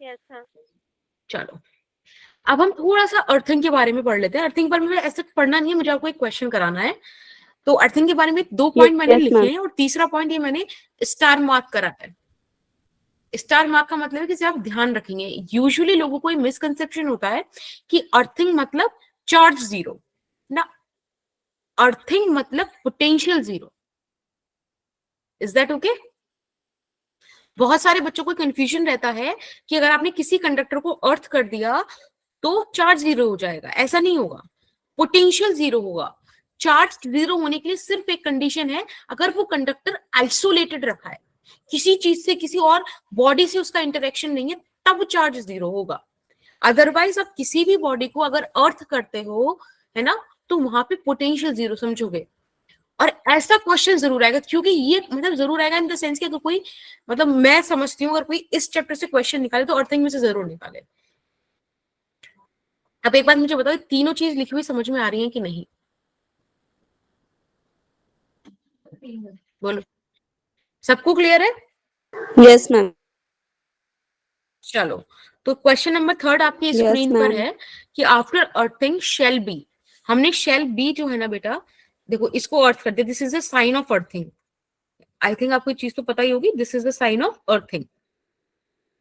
Yes ma'am.
चलो अब हम थोड़ा सा अर्थिंग के बारे में पढ़ लेते हैं। अर्थिंग पर मुझे ऐसे पढ़ना नहीं है, मुझे आपको एक क्वेश्चन कराना है। तो अर्थिंग के बारे में 2 पॉइंट मैंने
यस
लिखे
मैम।
हैं, और तीसरा पॉइंट ये मैंने स्टार मार्क करा है। स्टार मार्क का मतलब है कि आप ध्यान रखेंगे, यूजुअली लोगों को मिसकंसेप्शन होता है कि अर्थिंग मतलब चार्ज जीरो ना, अर्थिंग मतलब potential zero. Is that okay? बहुत सारे बच्चों को कंफ्यूजन रहता है कि अगर आपने किसी कंडक्टर को अर्थ कर दिया तो चार्ज जीरो हो जाएगा, ऐसा नहीं होगा, पोटेंशियल जीरो होगा। चार्ज जीरो होने के लिए सिर्फ एक कंडीशन है, अगर वो कंडक्टर आइसोलेटेड रखा है, किसी चीज से, किसी और बॉडी से उसका इंटरेक्शन नहीं है, तब चार्ज जीरो होगा। अदरवाइज आप किसी भी बॉडी को अगर अर्थ करते हो, है ना, तो वहां पे पोटेंशियल जीरो समझोगे। और ऐसा क्वेश्चन जरूर आएगा, क्योंकि ये मतलब जरूर आएगा इन द सेंस कि अगर कोई, मतलब मैं समझती हूँ अगर कोई इस चैप्टर से क्वेश्चन निकाले तो अर्थिंग में से जरूर निकाले। अब एक बात मुझे बताओ, तीनों चीज लिखी हुई समझ में आ रही है कि नहीं? बोलो, सबको क्लियर है?
Yes ma'am.
चलो, तो क्वेश्चन नंबर 3 आपकी
यस
स्क्रीन पर
मैम।
है कि आफ्टर अर्थिंग शेल बी, हमने शेल बी जो है ना बेटा, देखो इसको अर्थ कर दिया, this is the sign of earthing. I think आपको चीज तो पता ही होगी, this is the sign of earthing.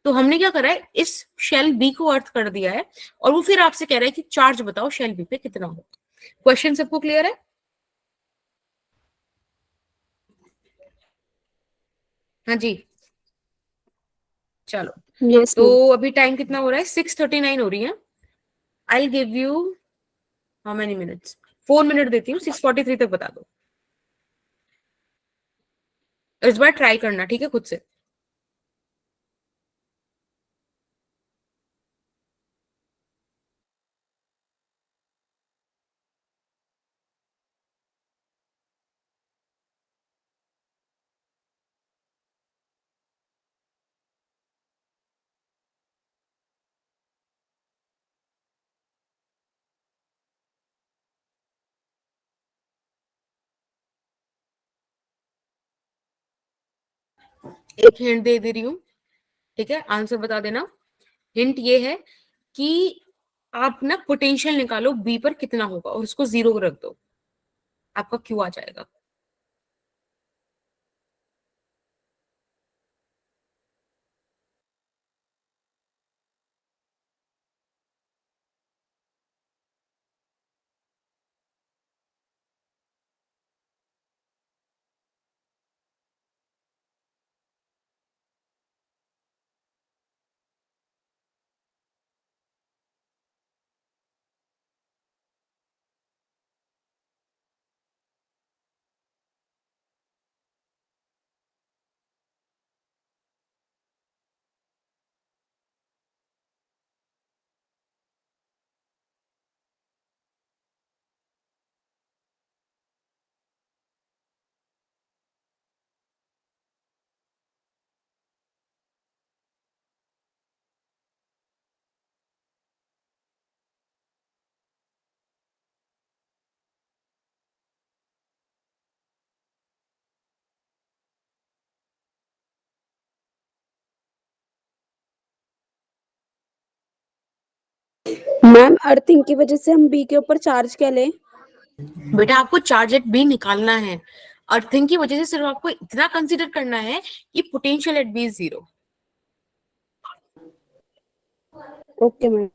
तो हमने क्या करा है, इस शेल बी को अर्थ कर दिया है, और वो फिर आपसे कह रहा है कि चार्ज बताओ शेल बी पे कितना होगा। क्वेश्चन सबको क्लियर है? हाँ जी, चलो।
यस
तो
मैम।
अभी टाइम कितना हो रहा है? 6:39 हो रही है। I give you how many minutes? 4 minute देती हूँ, 6:43 तक बता दो। इस बार ट्राई करना, ठीक है, खुद से। एक हिंट दे रही हूँ, ठीक है, आंसर बता देना। हिंट ये है कि आप ना पोटेंशियल निकालो बी पर कितना होगा और उसको 0 रख दो, आपका क्यू आ जाएगा।
मैम अर्थिंग की वजह से हम बी के ऊपर चार्ज क्या लें?
बेटा आपको चार्ज एट बी निकालना है। अर्थिंग की वजह से सिर्फ आपको इतना कंसीडर करना है कि potential at B is 0।
Okay ma'am.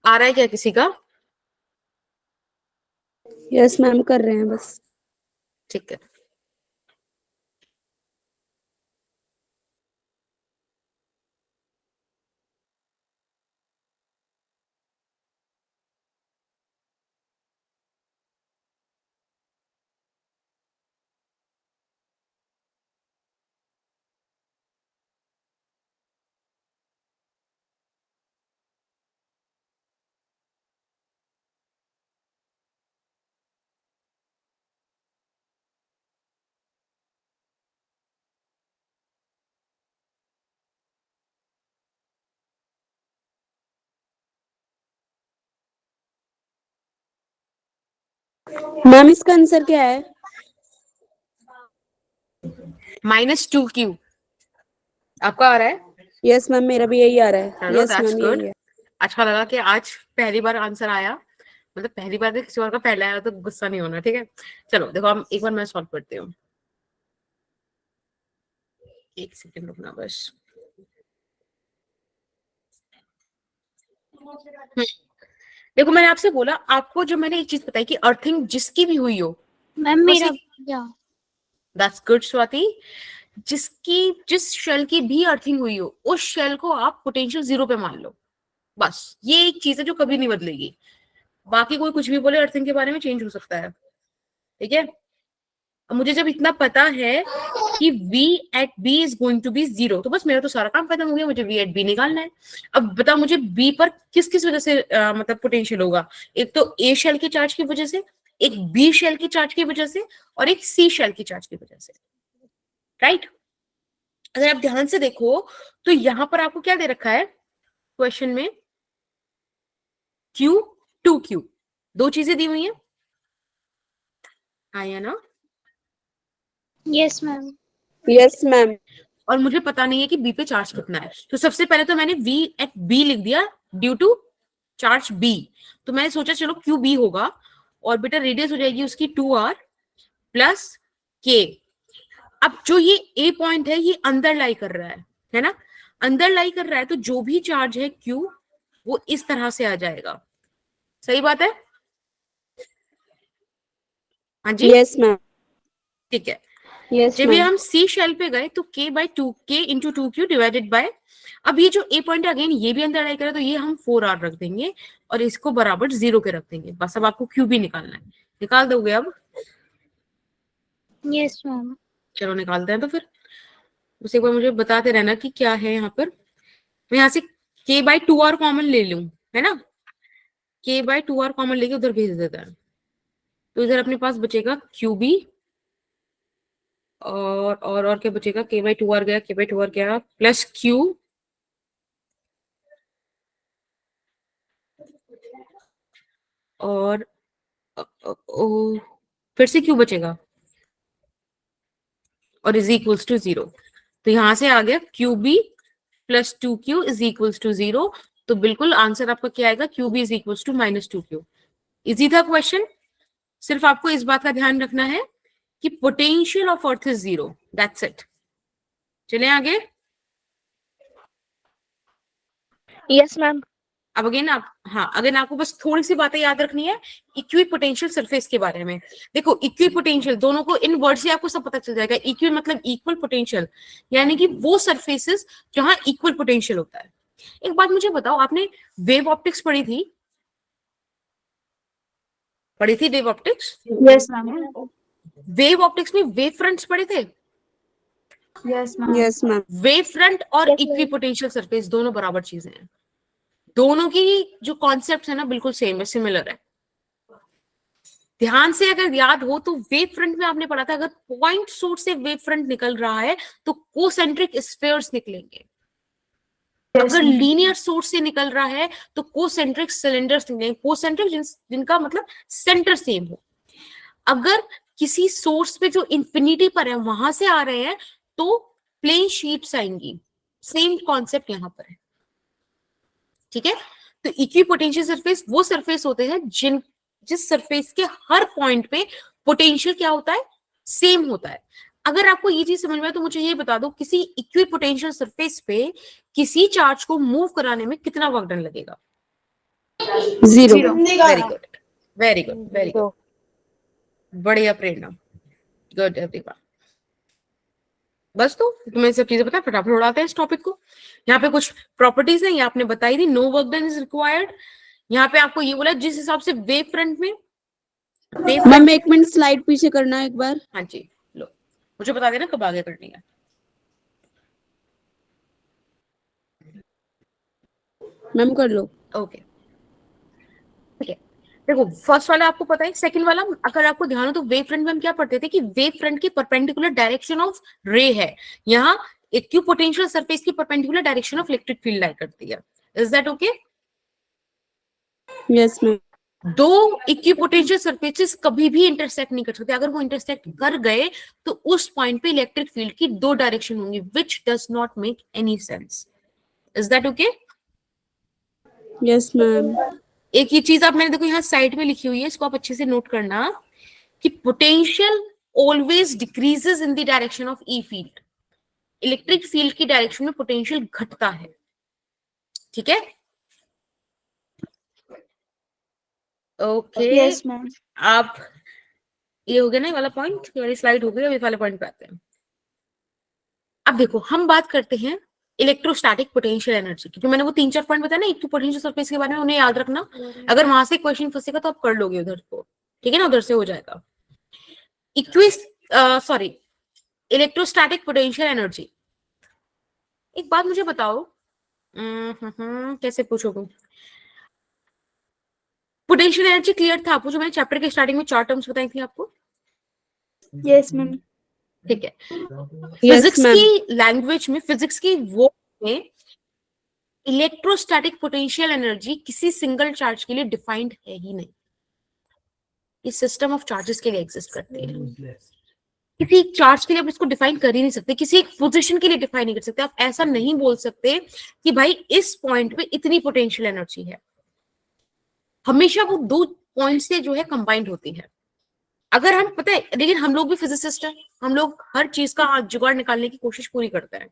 आ रहा है क्या किसी का?
यस मैम कर रहे हैं बस।
ठीक है।
मैम इसका आंसर क्या है?
-2Q आपका आ रहा है?
यस मैम मेरा भी यही आ रहा है।
चलो,
यस
दैट्स
मैम
गुड।
यही है।
अच्छा लगा कि आज पहली बार आंसर आया, मतलब पहली बार तो किसी और का पहला आया तो गुस्सा नहीं होना, ठीक है। चलो देखो, हम एक बार मैं सॉल्व करती हूँ। एक सेकंड रुकना बस। देखो मैंने आपसे बोला, आपको जो मैंने एक चीज बताई कि अर्थिंग जिसकी भी हुई हो,
मैम
बस
मेरा
दैट्स गुड स्वाति, जिस शेल की भी अर्थिंग हुई हो उस शेल को आप पोटेंशियल 0 पे मान लो। बस ये एक चीज है जो कभी नहीं बदलेगी। बाकी कोई कुछ भी बोले अर्थिंग के बारे में, चेंज हो सकता है, ठीक है। अब मुझे जब इतना पता है कि v at b is going to be 0, तो बस मेरा तो सारा काम खत्म हो गया, मुझे v at b निकालना है। अब बता मुझे b पर किस किस वजह से मतलब पोटेंशियल होगा। एक तो a शेल के चार्ज की वजह से, एक b शेल की चार्ज की वजह से, और एक c शेल की चार्ज की वजह से, राइट। अगर आप ध्यान से देखो तो यहां पर आपको क्या दे रखा है क्वेश्चन में, q 2q, दो चीजें दी हुई है, आया ना।
Yes ma'am.
Yes ma'am.
और मुझे पता नहीं है कि बी पे चार्ज कितना है, तो सबसे पहले तो मैंने v एट b लिख दिया ड्यू टू चार्ज b। तो मैंने सोचा चलो क्यू बी होगा, और बेटा रेडियस हो जाएगी उसकी 2r प्लस k। अब जो ये a पॉइंट है ये अंदर लाई कर रहा है ना, अंदर लाई कर रहा है, तो जो भी चार्ज है q वो इस तरह से आ जाएगा। सही बात है, हाँ जी,
यस मैम।
ठीक है।
यस
जब ये
मैम।
हम सी शेल पे गए तो k into 2q divided by, अब ये जो ए पॉइंट अगेन ये भी अंदर आई करे, तो ये हम 4r रख देंगे और इसको बराबर 0 के रख देंगे। बस अब आपको क्यू भी निकालना है, निकाल दोगे अब।
Yes ma'am.
चलो निकालते हैं, तो फिर उसे एक बार मुझे बताते रहना कि क्या है यहाँ पर। मैं यहाँ से k/2r कॉमन ले लूं, है ना, k/2r कॉमन लेके उधर भेज देता है, तो इधर अपने पास बचेगा QB, और क्या बचेगा, k/2r गया, k/2r गया, प्लस q, और फिर से क्यू बचेगा, और इज इक्वल्स टू 0। तो यहां से आ गया QB plus 2q is equals to 0। तो बिल्कुल आंसर आपका क्या आएगा, QB is equals to -2q। Easy था क्वेश्चन, सिर्फ आपको इस बात का ध्यान रखना है कि potential of earth is 0, that's it. चले आगे।
Yes ma'am.
अब अगेन आपको बस थोड़ी सी बातें याद रखनी है इक्वी पोटेंशियल सरफेस के बारे में। देखो इक्वी पोटेंशियल दोनों को इन वर्ड से आपको सब पता चल जाएगा। इक्वी मतलब इक्वल पोटेंशियल, यानी कि वो सरफेसेस जहां इक्वल पोटेंशियल होता है। एक बात मुझे बताओ, आपने वेव ऑप्टिक्स पढ़ी थी wave optics?
Yes ma'am.
Wave optics में वेव फ्रंट्स पढ़े थे?
Yes ma'am.
Yes ma'am.
Wave front और
Yes,
इक्वी पोटेंशियल सरफेस दोनों बराबर चीजें हैं। दोनों की जो कॉन्सेप्ट है ना बिल्कुल सेम है, सिमिलर है। ध्यान से अगर याद हो तो वेव फ्रंट में आपने पढ़ा था, अगर पॉइंट सोर्स से वेव फ्रंट निकल रहा है तो कोसेंट्रिक स्फीयर्स निकलेंगे। अगर लीनियर सोर्स से निकल रहा है तो कोसेंट्रिक सिलेंडर्स निकलेंगे। कोसेंट्रिक जिनका मतलब सेंटर सेम हो। अगर किसी सोर्स पे जो इंफिनिटी पर है वहां से आ रहे हैं तो प्लेन शीट्स आएंगी। सेम कॉन्सेप्ट यहां पर है, ठीक है। तो इक्विपोटेंशियल सरफेस वो सरफेस होते हैं जिस सरफेस के हर पॉइंट पे पोटेंशियल क्या होता है, सेम होता है। अगर आपको ये चीज समझ में आए तो मुझे ये बता दो, किसी इक्विपोटेंशियल सरफेस पे किसी चार्ज को मूव कराने में कितना वर्क डन लगेगा?
0।
Very good, very good, very good, बढ़िया प्रेरणा, गुड एवरीवन। बस तो तुम्हें सब चीजें पता है, फटाफट उड़ाते हैं इस टॉपिक को। यहाँ पे कुछ प्रॉपर्टीज है, ये आपने बताई थी। No work done is required. यहाँ पे आपको ये बोला जिस हिसाब से वेव फ्रंट में
मैम 1 मिनट स्लाइड पीछे करना एक बार।
हाँ जी, लो मुझे बता देना कब आगे करनी है।
मैम कर लो।
ओके, ठीक है। देखो फर्स्ट वाला आपको पता है, सेकंड वाला अगर आपको ध्यान हो तो वेव फ्रंट में हम क्या पढ़ते थे कि वेव फ्रंट की परपेंडिकुलर डायरेक्शन ऑफ रे है। यहाँ इक्विपोटेंशियल सरफेस की perpendicular direction of electric field lie करती है। Is that okay?
Yes ma'am.
दो इक्विपोटेंशियल सरफेसेस कभी भी इंटरसेक्ट नहीं कर सकते। अगर वो इंटरसेक्ट कर गए तो उस पॉइंट पे इलेक्ट्रिक फील्ड की दो डायरेक्शन होंगी, which does not make any sense. Is that okay?
Yes ma'am.
एक ये चीज आप मैंने देखो यहाँ साइड में लिखी हुई है, इसको आप अच्छे से नोट करना कि potential always decreases in the direction of E field. Electric field की डायरेक्शन में पोटेंशियल घटता है, ठीक है। Okay
Yes, ma'am.
आप, ये हो गया ना ये वाला पॉइंट, ये वाली स्लाइड हो गई, अब इस वाले पॉइंट पे आते हैं। अब देखो हम बात करते हैं इलेक्ट्रोस्टैटिक पोटेंशियल एनर्जी की। जो मैंने वो 3-4 पॉइंट बताया ना एक तो पोटेंशियल सरफेस के बारे में, उन्हें याद रखना। अगर वहां से क्वेश्चन फंसेगा तो आप कर लोगे उधर को, ठीक है ना, उधर से हो जाएगा। Sorry, electrostatic potential energy. एक बात मुझे बताओ, कैसे पूछोगे? पोटेंशियल एनर्जी क्लियर था आपको, जो मैंने चैप्टर के स्टार्टिंग में 4 टर्म्स बताई थी आपको,
Yes, ma'am.
ठीक है।
Yes,
physics
ma'am.
की लैंग्वेज में, फिजिक्स की वो में इलेक्ट्रोस्टैटिक पोटेंशियल एनर्जी किसी सिंगल चार्ज के लिए डिफाइंड है ही नहीं। ये सिस्टम ऑफ चार्जेस के लिए एग्जिस्ट करती है। किसी एक चार्ज के लिए आप इसको डिफाइन कर ही नहीं सकते, किसी एक पोजीशन के लिए डिफाइन नहीं कर सकते। आप ऐसा नहीं बोल सकते कि भाई इस पॉइंट पे इतनी पोटेंशियल एनर्जी है। हमेशा वो 2 पॉइंट से जो है कंबाइंड होती है। अगर हम, पता है, लेकिन हम लोग भी फिजिसिस्ट हैं, हम लोग हर चीज का जुगाड़ निकालने की कोशिश पूरी करते हैं।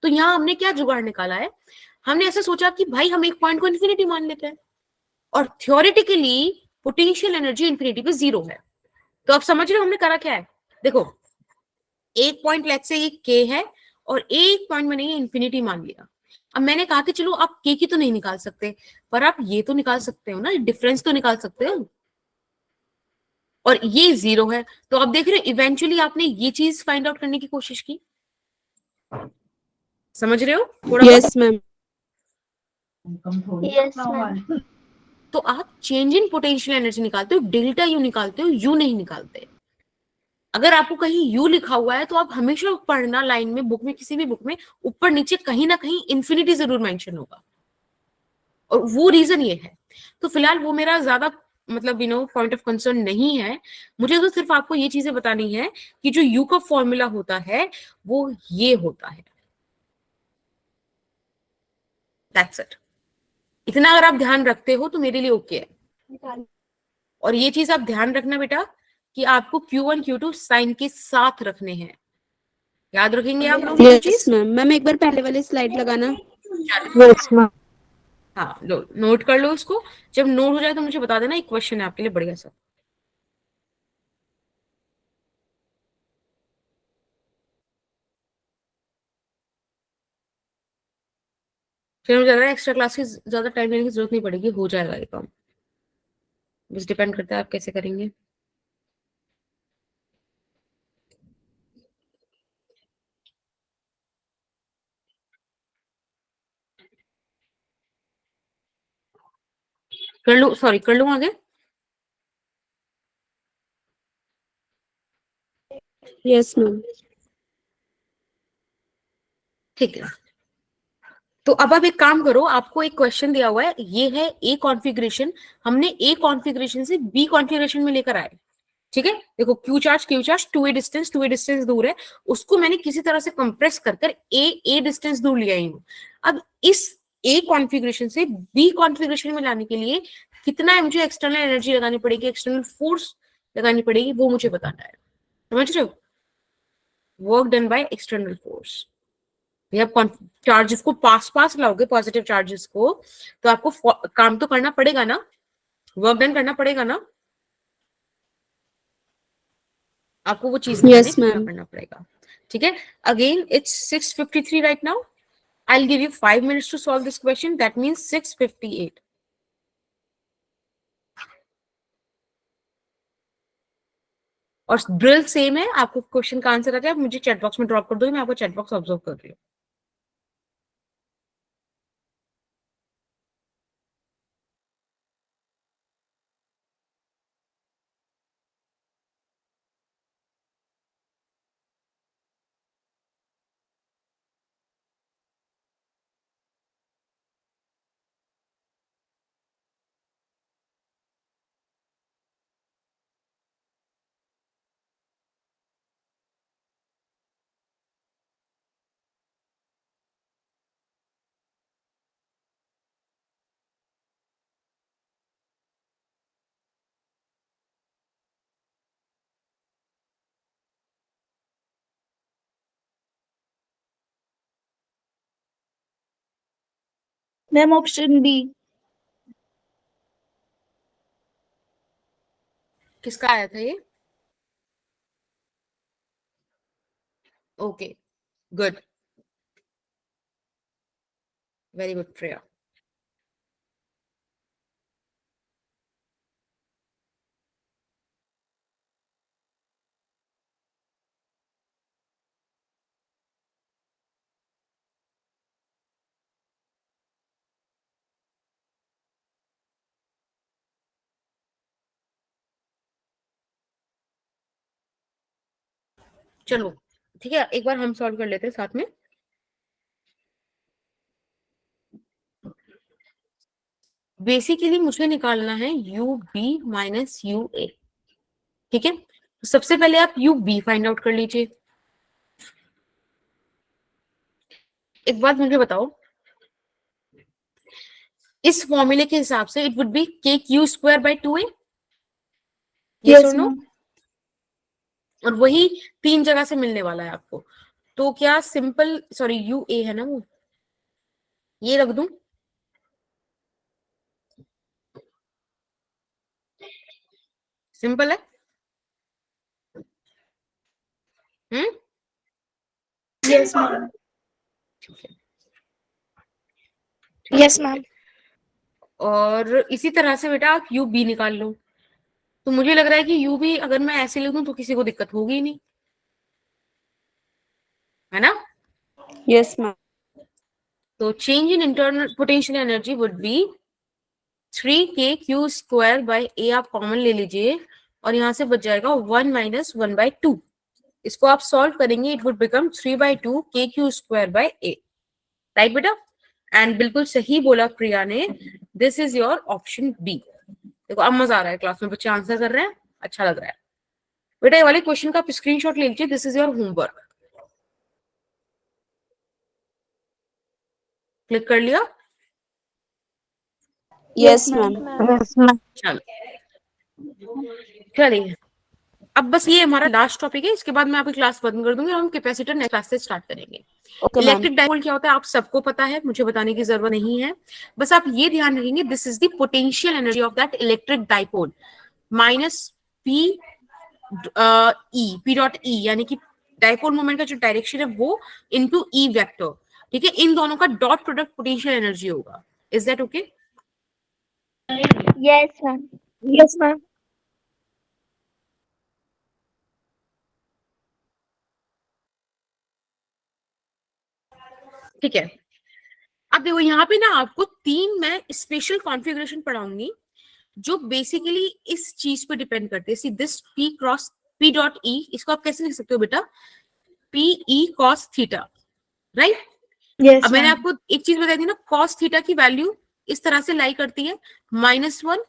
तो यहाँ हमने क्या जुगाड़ निकाला है, हमने ऐसा सोचा कि भाई हम एक पॉइंट को इन्फिनिटी मान लेते हैं और थियोरेटिकली पोटेंशियल एनर्जी इन्फिनिटी पे 0 है। तो आप समझ रहे हो हमने करा क्या है? देखो, एक पॉइंट लेट्स से ये के है और एक पॉइंट मैंने ये इन्फिनिटी मान लिया। अब मैंने कहा कि चलो आप के की तो नहीं निकाल सकते, पर आप ये तो निकाल सकते हो ना, डिफरेंस तो निकाल सकते हो, और ये 0 है। तो आप देख रहे हो इवेंचुअली आपने ये चीज फाइंड आउट करने की कोशिश की। समझ रहे हो थोड़ा बहुत?
Yes, ma'am.
Yes, ma'am.
तो आप चेंज इन पोटेंशियल एनर्जी निकालते हो, डेल्टा यू निकालते हो, यू नहीं निकालते। अगर आपको कहीं यू लिखा हुआ है तो आप हमेशा पढ़ना लाइन में, बुक में, किसी भी बुक में ऊपर नीचे कहीं ना कहीं इन्फिनिटी जरूर मेंशन होगा, और वो रीजन ये है। तो फिलहाल वो मेरा ज्यादा मतलब पॉइंट ऑफ कंसर्न नहीं है। मुझे तो सिर्फ आपको ये चीजें बतानी है कि जो यू का फॉर्मूला होता है वो ये होता है। That's it. इतना अगर आप ध्यान रखते हो तो मेरे लिए ओके है। और ये चीज आप ध्यान रखना बेटा कि आपको Q1 Q2 साइन के साथ रखने हैं। याद रखेंगे आप लोग ये
Yes,
चीज?
ma'am. मैम एक बार पहले वाली स्लाइड लगाना।
Yes, ma'am.
हाँ, लो नोट कर लो उसको। जब नोट हो जाए तो मुझे बता देना, एक क्वेश्चन है आपके लिए बढ़िया सा। फिर मुझे ज्यादा एक्स्ट्रा क्लास की ज्यादा टाइम लेने की जरूरत नहीं पड़ेगी, हो जाएगा ये काम। बस डिपेंड करता है आप कैसे करेंगे। कर लूं, सॉरी कर लूं आगे?
Yes, ma'am.
ठीक है। तो अब आप एक काम करो, आपको एक क्वेश्चन दिया हुआ है, ये है ए कॉन्फ़िगरेशन। हमने ए कॉन्फ़िगरेशन से बी कॉन्फ़िगरेशन में लेकर आए, ठीक है। देखो क्यू चार्ज 2a डिस्टेंस दूर है, उसको मैंने किसी तरह से कंप्रेस कर कर ए डिस्टेंस दूर लिया ही हूँ। अब इस ए कॉन्फ़िगरेशन से बी कॉन्फ़िगरेशन में लाने के लिए कितना है मुझे एक्सटर्नल एनर्जी लगानी पड़ेगी, एक्सटर्नल फोर्स लगानी पड़ेगी, वो मुझे बताना है। समझ रहे हो? Work done by external force. आप चार्जेस को पास पास लाओगे, पॉजिटिव चार्जेस को, तो आपको काम तो करना पड़ेगा ना, वर्क डन करना पड़ेगा ना, आपको वो चीज निकालने
Yes,
कितना
ma'am.
करना पड़ेगा, ठीक है। Again it's 6:53 right now. I'll give you 5 minutes to solve this question. That means 6:58. और ड्रिल सेम है, आपको क्वेश्चन का आंसर आ जाए मुझे चैट बॉक्स में ड्रॉप कर दो, मैं आपको चैट बॉक्स ऑब्जर्व कर रही हूँ।
Ma'am option B.
किसका आया था ये? Okay, good, very good Priya. चलो ठीक है, एक बार हम सॉल्व कर लेते हैं साथ में। बेसिकली मुझे निकालना है you B minus U A. ठीक है, तो सबसे पहले आप यू बी फाइंड आउट कर लीजिए। एक बात मुझे बताओ, इस फॉर्मूले के हिसाब से इट वुड बी के Q square bye 2a, yes और
यस
नो?
मैम।
और वही 3 जगह से मिलने वाला है आपको। तो क्या सिंपल, सॉरी यू ए है ना वो, ये रख दूं? सिंपल है।
Yes ma'am. Yes ma'am.
और इसी तरह से बेटा आप यू बी निकाल लो। तो मुझे लग रहा है कि यू बी अगर मैं ऐसे लिख दूं तो किसी को दिक्कत होगी ही नहीं, है ना?
Yes ma'am.
तो change in internal potential energy would be 3k Q square by A, आप कॉमन ले लीजिए और यहां से बच जाएगा 1 माइनस 1/2। इसको आप सॉल्व करेंगे, it would become 3/2 K Q square by A. Right बेटा? एंड बिल्कुल सही बोला प्रिया ने, this is your option B. देखो अब मजा आ रहा है, क्लास में बच्चे आंसर कर रहे हैं, अच्छा लग रहा है। बेटा ये वाले क्वेश्चन का आप स्क्रीनशॉट ले लीजिए, this is your homework. Click कर लिया?
Yes ma'am.
Yes ma'am.
चलो चलिए, अब बस ये हमारा लास्ट टॉपिक है, इसके बाद मैं आपकी क्लास बंद कर दूंगी और हम कैपेसिटर नेक्स्ट क्लास से स्टार्ट करेंगे।
Okay ma'am.
इलेक्ट्रिक डाइपोल क्या होता है आप सबको पता है, मुझे बताने की जरूरत नहीं है। बस आप ये ध्यान रखेंगे, this is the potential energy of that electric dipole minus P E, P dot E, यानी कि डाइपोल मोमेंट का जो डायरेक्शन है वो इनटू ई वेक्टर। ठीक है, इन दोनों का डॉट प्रोडक्ट पोटेंशियल एनर्जी होगा। Is that okay?
Yes ma'am. Yes ma'am.
ठीक है, अब देखो यहाँ पे ना आपको 3 मैं स्पेशल कॉन्फ़िगरेशन पढ़ाऊंगी जो बेसिकली इस चीज पे डिपेंड करते हैं। See this P cross P dot E, इसको आप कैसे लिख सकते हो बेटा? P E cos theta, right?
Yes
अब मैंने
मैम।
आपको एक चीज बताई थी ना, कॉस थीटा की वैल्यू इस तरह से लाई करती है -1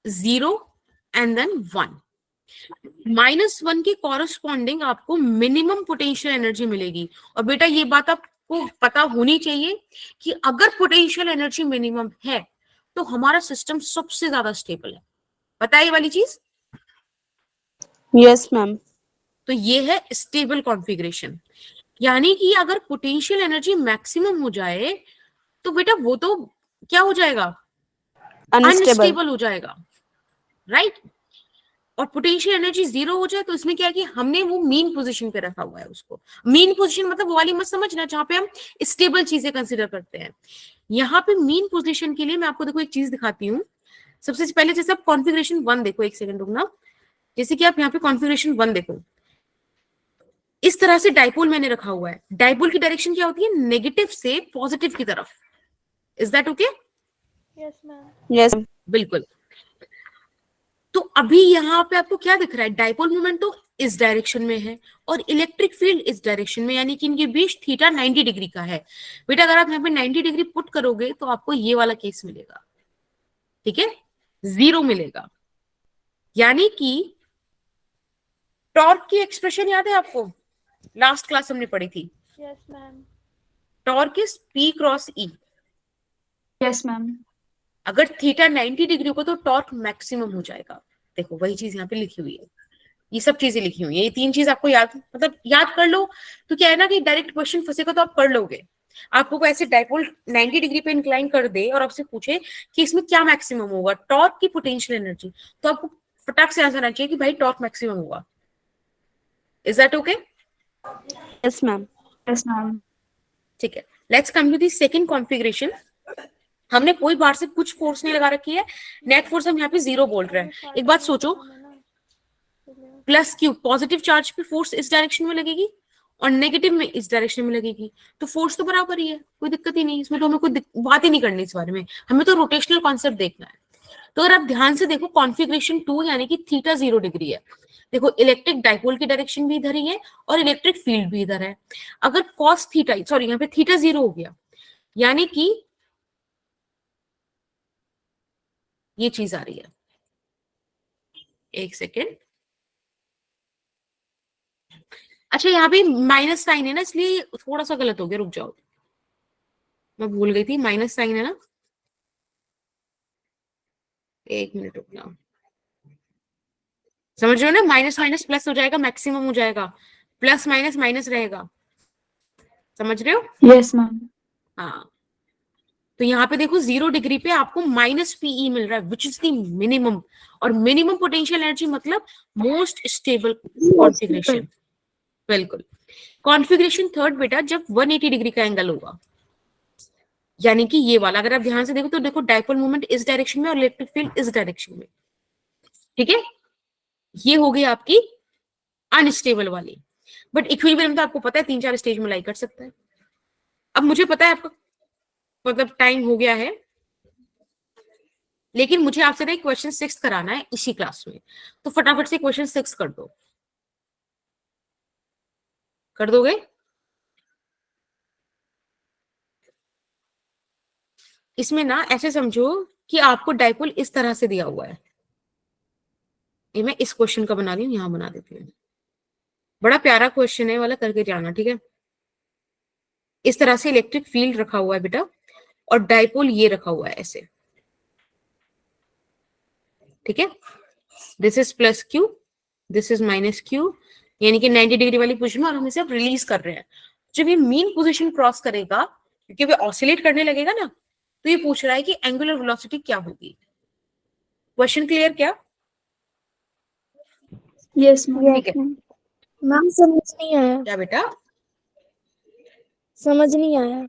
0 एंड देन 1। -1 के कॉरस्पॉन्डिंग आपको मिनिमम पोटेंशियल एनर्जी मिलेगी। और बेटा ये बात आपको पता होनी चाहिए कि अगर पोटेंशियल एनर्जी मिनिमम है तो हमारा सिस्टम सबसे ज्यादा स्टेबल है। पता है ये वाली चीज?
Yes ma'am.
तो ये है स्टेबल कॉन्फ़िगरेशन। यानी कि अगर पोटेंशियल एनर्जी मैक्सिमम हो जाए तो बेटा वो तो क्या हो जाएगा?
अनस्टेबल।
अनस्टेबल हो जाएगा, राइट? और पोटेंशियल एनर्जी 0 हो जाए तो इसमें क्या है कि हमने वो मीन पोजीशन पे रखा हुआ है उसको। मीन पोजीशन मतलब वो वाली मत समझना जहां पे हम स्टेबल चीजें कंसिडर करते हैं। यहाँ पे मीन पोजीशन के लिए मैं आपको देखो एक चीज दिखाती हूँ। सबसे पहले जैसे आप कॉन्फ़िगरेशन 1 देखो, एक सेकंड रुकना। जैसे कि आप यहाँ पे कॉन्फ़िगरेशन 1 देखो, इस तरह से डाइपोल मैंने रखा हुआ है। डाइपोल की डायरेक्शन क्या होती है? नेगेटिव से पॉजिटिव की तरफ। Is that okay?
Yes ma'am.
Yes.
बिल्कुल। तो अभी यहाँ पे आपको क्या दिख रहा है? डाइपोल मोमेंट तो इस डायरेक्शन में है और इलेक्ट्रिक फील्ड इस डायरेक्शन में, यानी कि इनके बीच थीटा 90 डिग्री का है। बेटा अगर आप यहाँ पे 90 डिग्री पुट करोगे तो आपको ये वाला केस मिलेगा, ठीक है? 0 मिलेगा। यानी कि टॉर्क की एक्सप्रेशन याद है आपको? लास्ट क्लास हमने पढ़ी थी।
Yes ma'am.
Torque is P cross E.
Yes ma'am.
अगर थीटा 90 डिग्री होगा तो टॉर्क मैक्सिमम हो जाएगा। देखो वही चीज यहाँ पे लिखी हुई है, ये सब चीजें लिखी हुई है। ये 3 चीज आपको याद, मतलब याद कर लो तो क्या है ना कि डायरेक्ट क्वेश्चन फंसेगा तो आप पढ़ लोगे। आपको कोई ऐसे डाइपोल 90 डिग्री पे इंक्लाइन कर दे और आपसे पूछे कि इसमें क्या मैक्सिमम होगा, टॉर्क की पोटेंशियल एनर्जी, तो आपको फटाक से आंसर आना चाहिए कि भाई टॉर्क मैक्सिमम होगा। Is that okay?
Yes ma'am.
Yes, ma'am.
ठीक है, let's come to the second configuration. हमने कोई बाहर से कुछ फोर्स नहीं लगा रखी है, नेट फोर्स हम यहाँ पे 0 बोल रहे हैं। एक बात सोचो, प्लस क्यू पॉजिटिव चार्ज पे फोर्स इस डायरेक्शन में लगेगी और नेगेटिव में इस डायरेक्शन में लगेगी, तो फोर्स तो बराबर ही है, कोई दिक्कत ही नहीं, इसमें तो हमें कोई बात ही नहीं करनी इस बारे में, हमें तो रोटेशनल कॉन्सेप्ट देखना है। तो अगर आप ध्यान से देखो कॉन्फ़िगरेशन 2 यानी कि थीटा 0 डिग्री है। देखो इलेक्ट्रिक डाइपोल की डायरेक्शन भी इधर ही है और इलेक्ट्रिक फील्ड भी इधर है। अगर कॉस थीटा, सॉरी यहाँ पे थीटा 0 हो गया, यानी कि ये चीज आ रही है, एक सेकेंड, अच्छा यहाँ पे माइनस साइन है ना, इसलिए थोड़ा सा गलत हो गया, रुक जाओ, मैं भूल गई थी, माइनस साइन है ना, एक मिनट रुक जाओ, समझ रहे हो ना, माइनस माइनस प्लस हो जाएगा, मैक्सिमम हो जाएगा, प्लस माइनस माइनस रहेगा, समझ रहे हो?
Yes, ma'am.
हाँ, तो यहाँ पे देखो 0 डिग्री पे आपको माइनस पीई मिल रहा है, विच इज द मिनिमम, और मिनिमम पोटेंशियल एनर्जी मतलब मोस्ट स्टेबल कॉन्फ़िगरेशन। बिल्कुल। कॉन्फ़िगरेशन थर्ड बेटा जब 180 डिग्री का एंगल होगा, यानी कि ये वाला, अगर आप ध्यान से देखो तो देखो डाइपोल मोमेंट इस डायरेक्शन में और इलेक्ट्रिक फील्ड इस डायरेक्शन में, ठीक है, ये हो गई आपकी अनस्टेबल वाली। बट इक्विलिब्रियम तो आपको पता है 3-4 स्टेज में लाई कर सकता है। अब मुझे पता है आपका मतलब टाइम हो गया है, लेकिन मुझे आपसे ना क्वेश्चन 6 कराना है इसी क्लास में, तो फटाफट से क्वेश्चन 6 कर दो, कर दोगे? इसमें ना ऐसे समझो कि आपको डाइपोल इस तरह से दिया हुआ है, ये मैं इस क्वेश्चन का बना रही हूँ, यहां बना देती हूँ, बड़ा प्यारा क्वेश्चन है वाला, करके जाना, ठीक है। इस तरह से इलेक्ट्रिक फील्ड रखा हुआ है बेटा, और डाइपोल ये रखा हुआ है ऐसे, ठीक है, this is plus Q, this is minus Q, यानी कि 90 डिग्री वाली पोजीशन में, और हम इसे अब रिलीज कर रहे हैं। जब ये मीन पोजीशन क्रॉस करेगा, क्योंकि वो ऑसिलेट करने लगेगा ना, तो ये पूछ रहा है कि एंगुलर वेलोसिटी क्या होगी। क्वेश्चन क्लियर क्या?
Yes, ma'am.
ठीक है,
मैम समझ नहीं आया,
क्या बेटा?
समझ नहीं आया।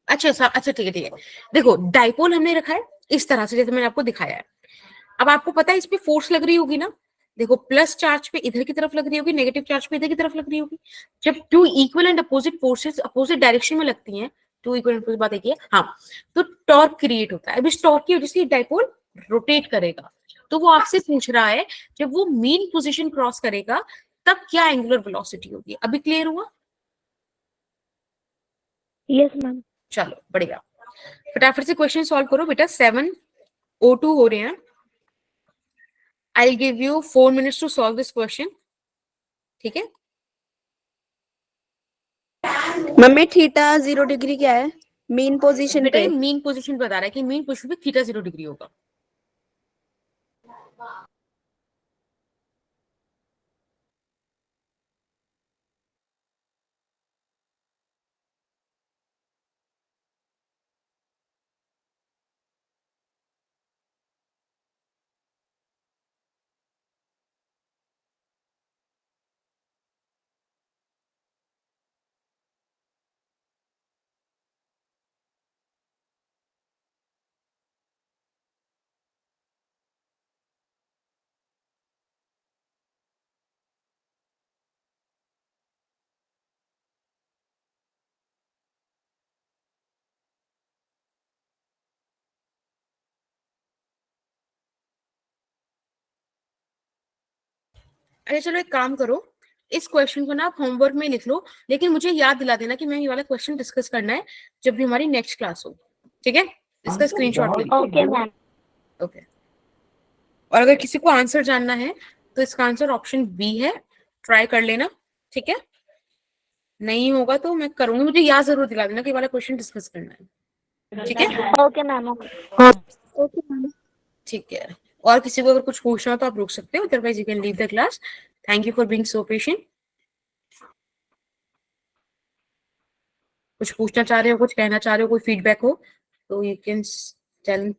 अच्छा ठीक है, देखो डाइपोल हमने रखा है इस तरह से जैसे मैंने आपको दिखाया है। अब आपको पता है इस पे फोर्स लग रही होगी ना, देखो प्लस चार्ज पे इधर की तरफ लग रही होगी, नेगेटिव चार्ज पे इधर की तरफ लग रही होगी। जब two equal and opposite forces opposite direction में लगती हैं, टू इक्वल एंड बात है, हाँ, तो टॉर्क क्रिएट होता है। अब इस टॉर्क की वजह से डाइपोल रोटेट करेगा, तो वो आपसे पूछ रहा है जब वो मीन पोजीशन क्रॉस करेगा तब क्या एंगुलर वेलोसिटी होगी। अभी क्लियर हुआ?
Yes ma'am.
चलो बढ़िया, फटाफट से क्वेश्चन सॉल्व करो बेटा। 7:02 हो रहे हैं। I'll give you 4 minutes to solve this question. ठीक है,
मम्मी थीटा 0 डिग्री क्या है मेन पोजीशन
बेटा
पे?
ये मीन पोजीशन बता रहा है कि मीन पोजीशन पे थीटा 0 डिग्री होगा। अरे चलो एक काम करो, इस क्वेश्चन को ना आप होमवर्क में लिख लो, लेकिन मुझे याद दिला देना कि मैं ये वाला क्वेश्चन डिस्कस करना है जब भी हमारी नेक्स्ट क्लास हो, ठीक है? इसका स्क्रीनशॉट ले लो।
Okay ma'am.
ओके, और अगर किसी को आंसर जानना है तो इसका आंसर ऑप्शन बी है, ट्राई कर लेना, ठीक है? नहीं होगा तो मैं करूंगी, मुझे याद जरूर दिला देना कि ये वाला क्वेश्चन डिस्कस करना है, ठीक है?
Okay ma'am.
Okay ma'am.
ठीक है, और किसी को अगर कुछ पूछना हो तो आप रुक सकते हो, otherwise you can leave the class. Thank you for being so patient. कुछ पूछना चाह रहे हो, कुछ कहना चाह रहे हो, कोई फीडबैक हो तो यू कैन टेल।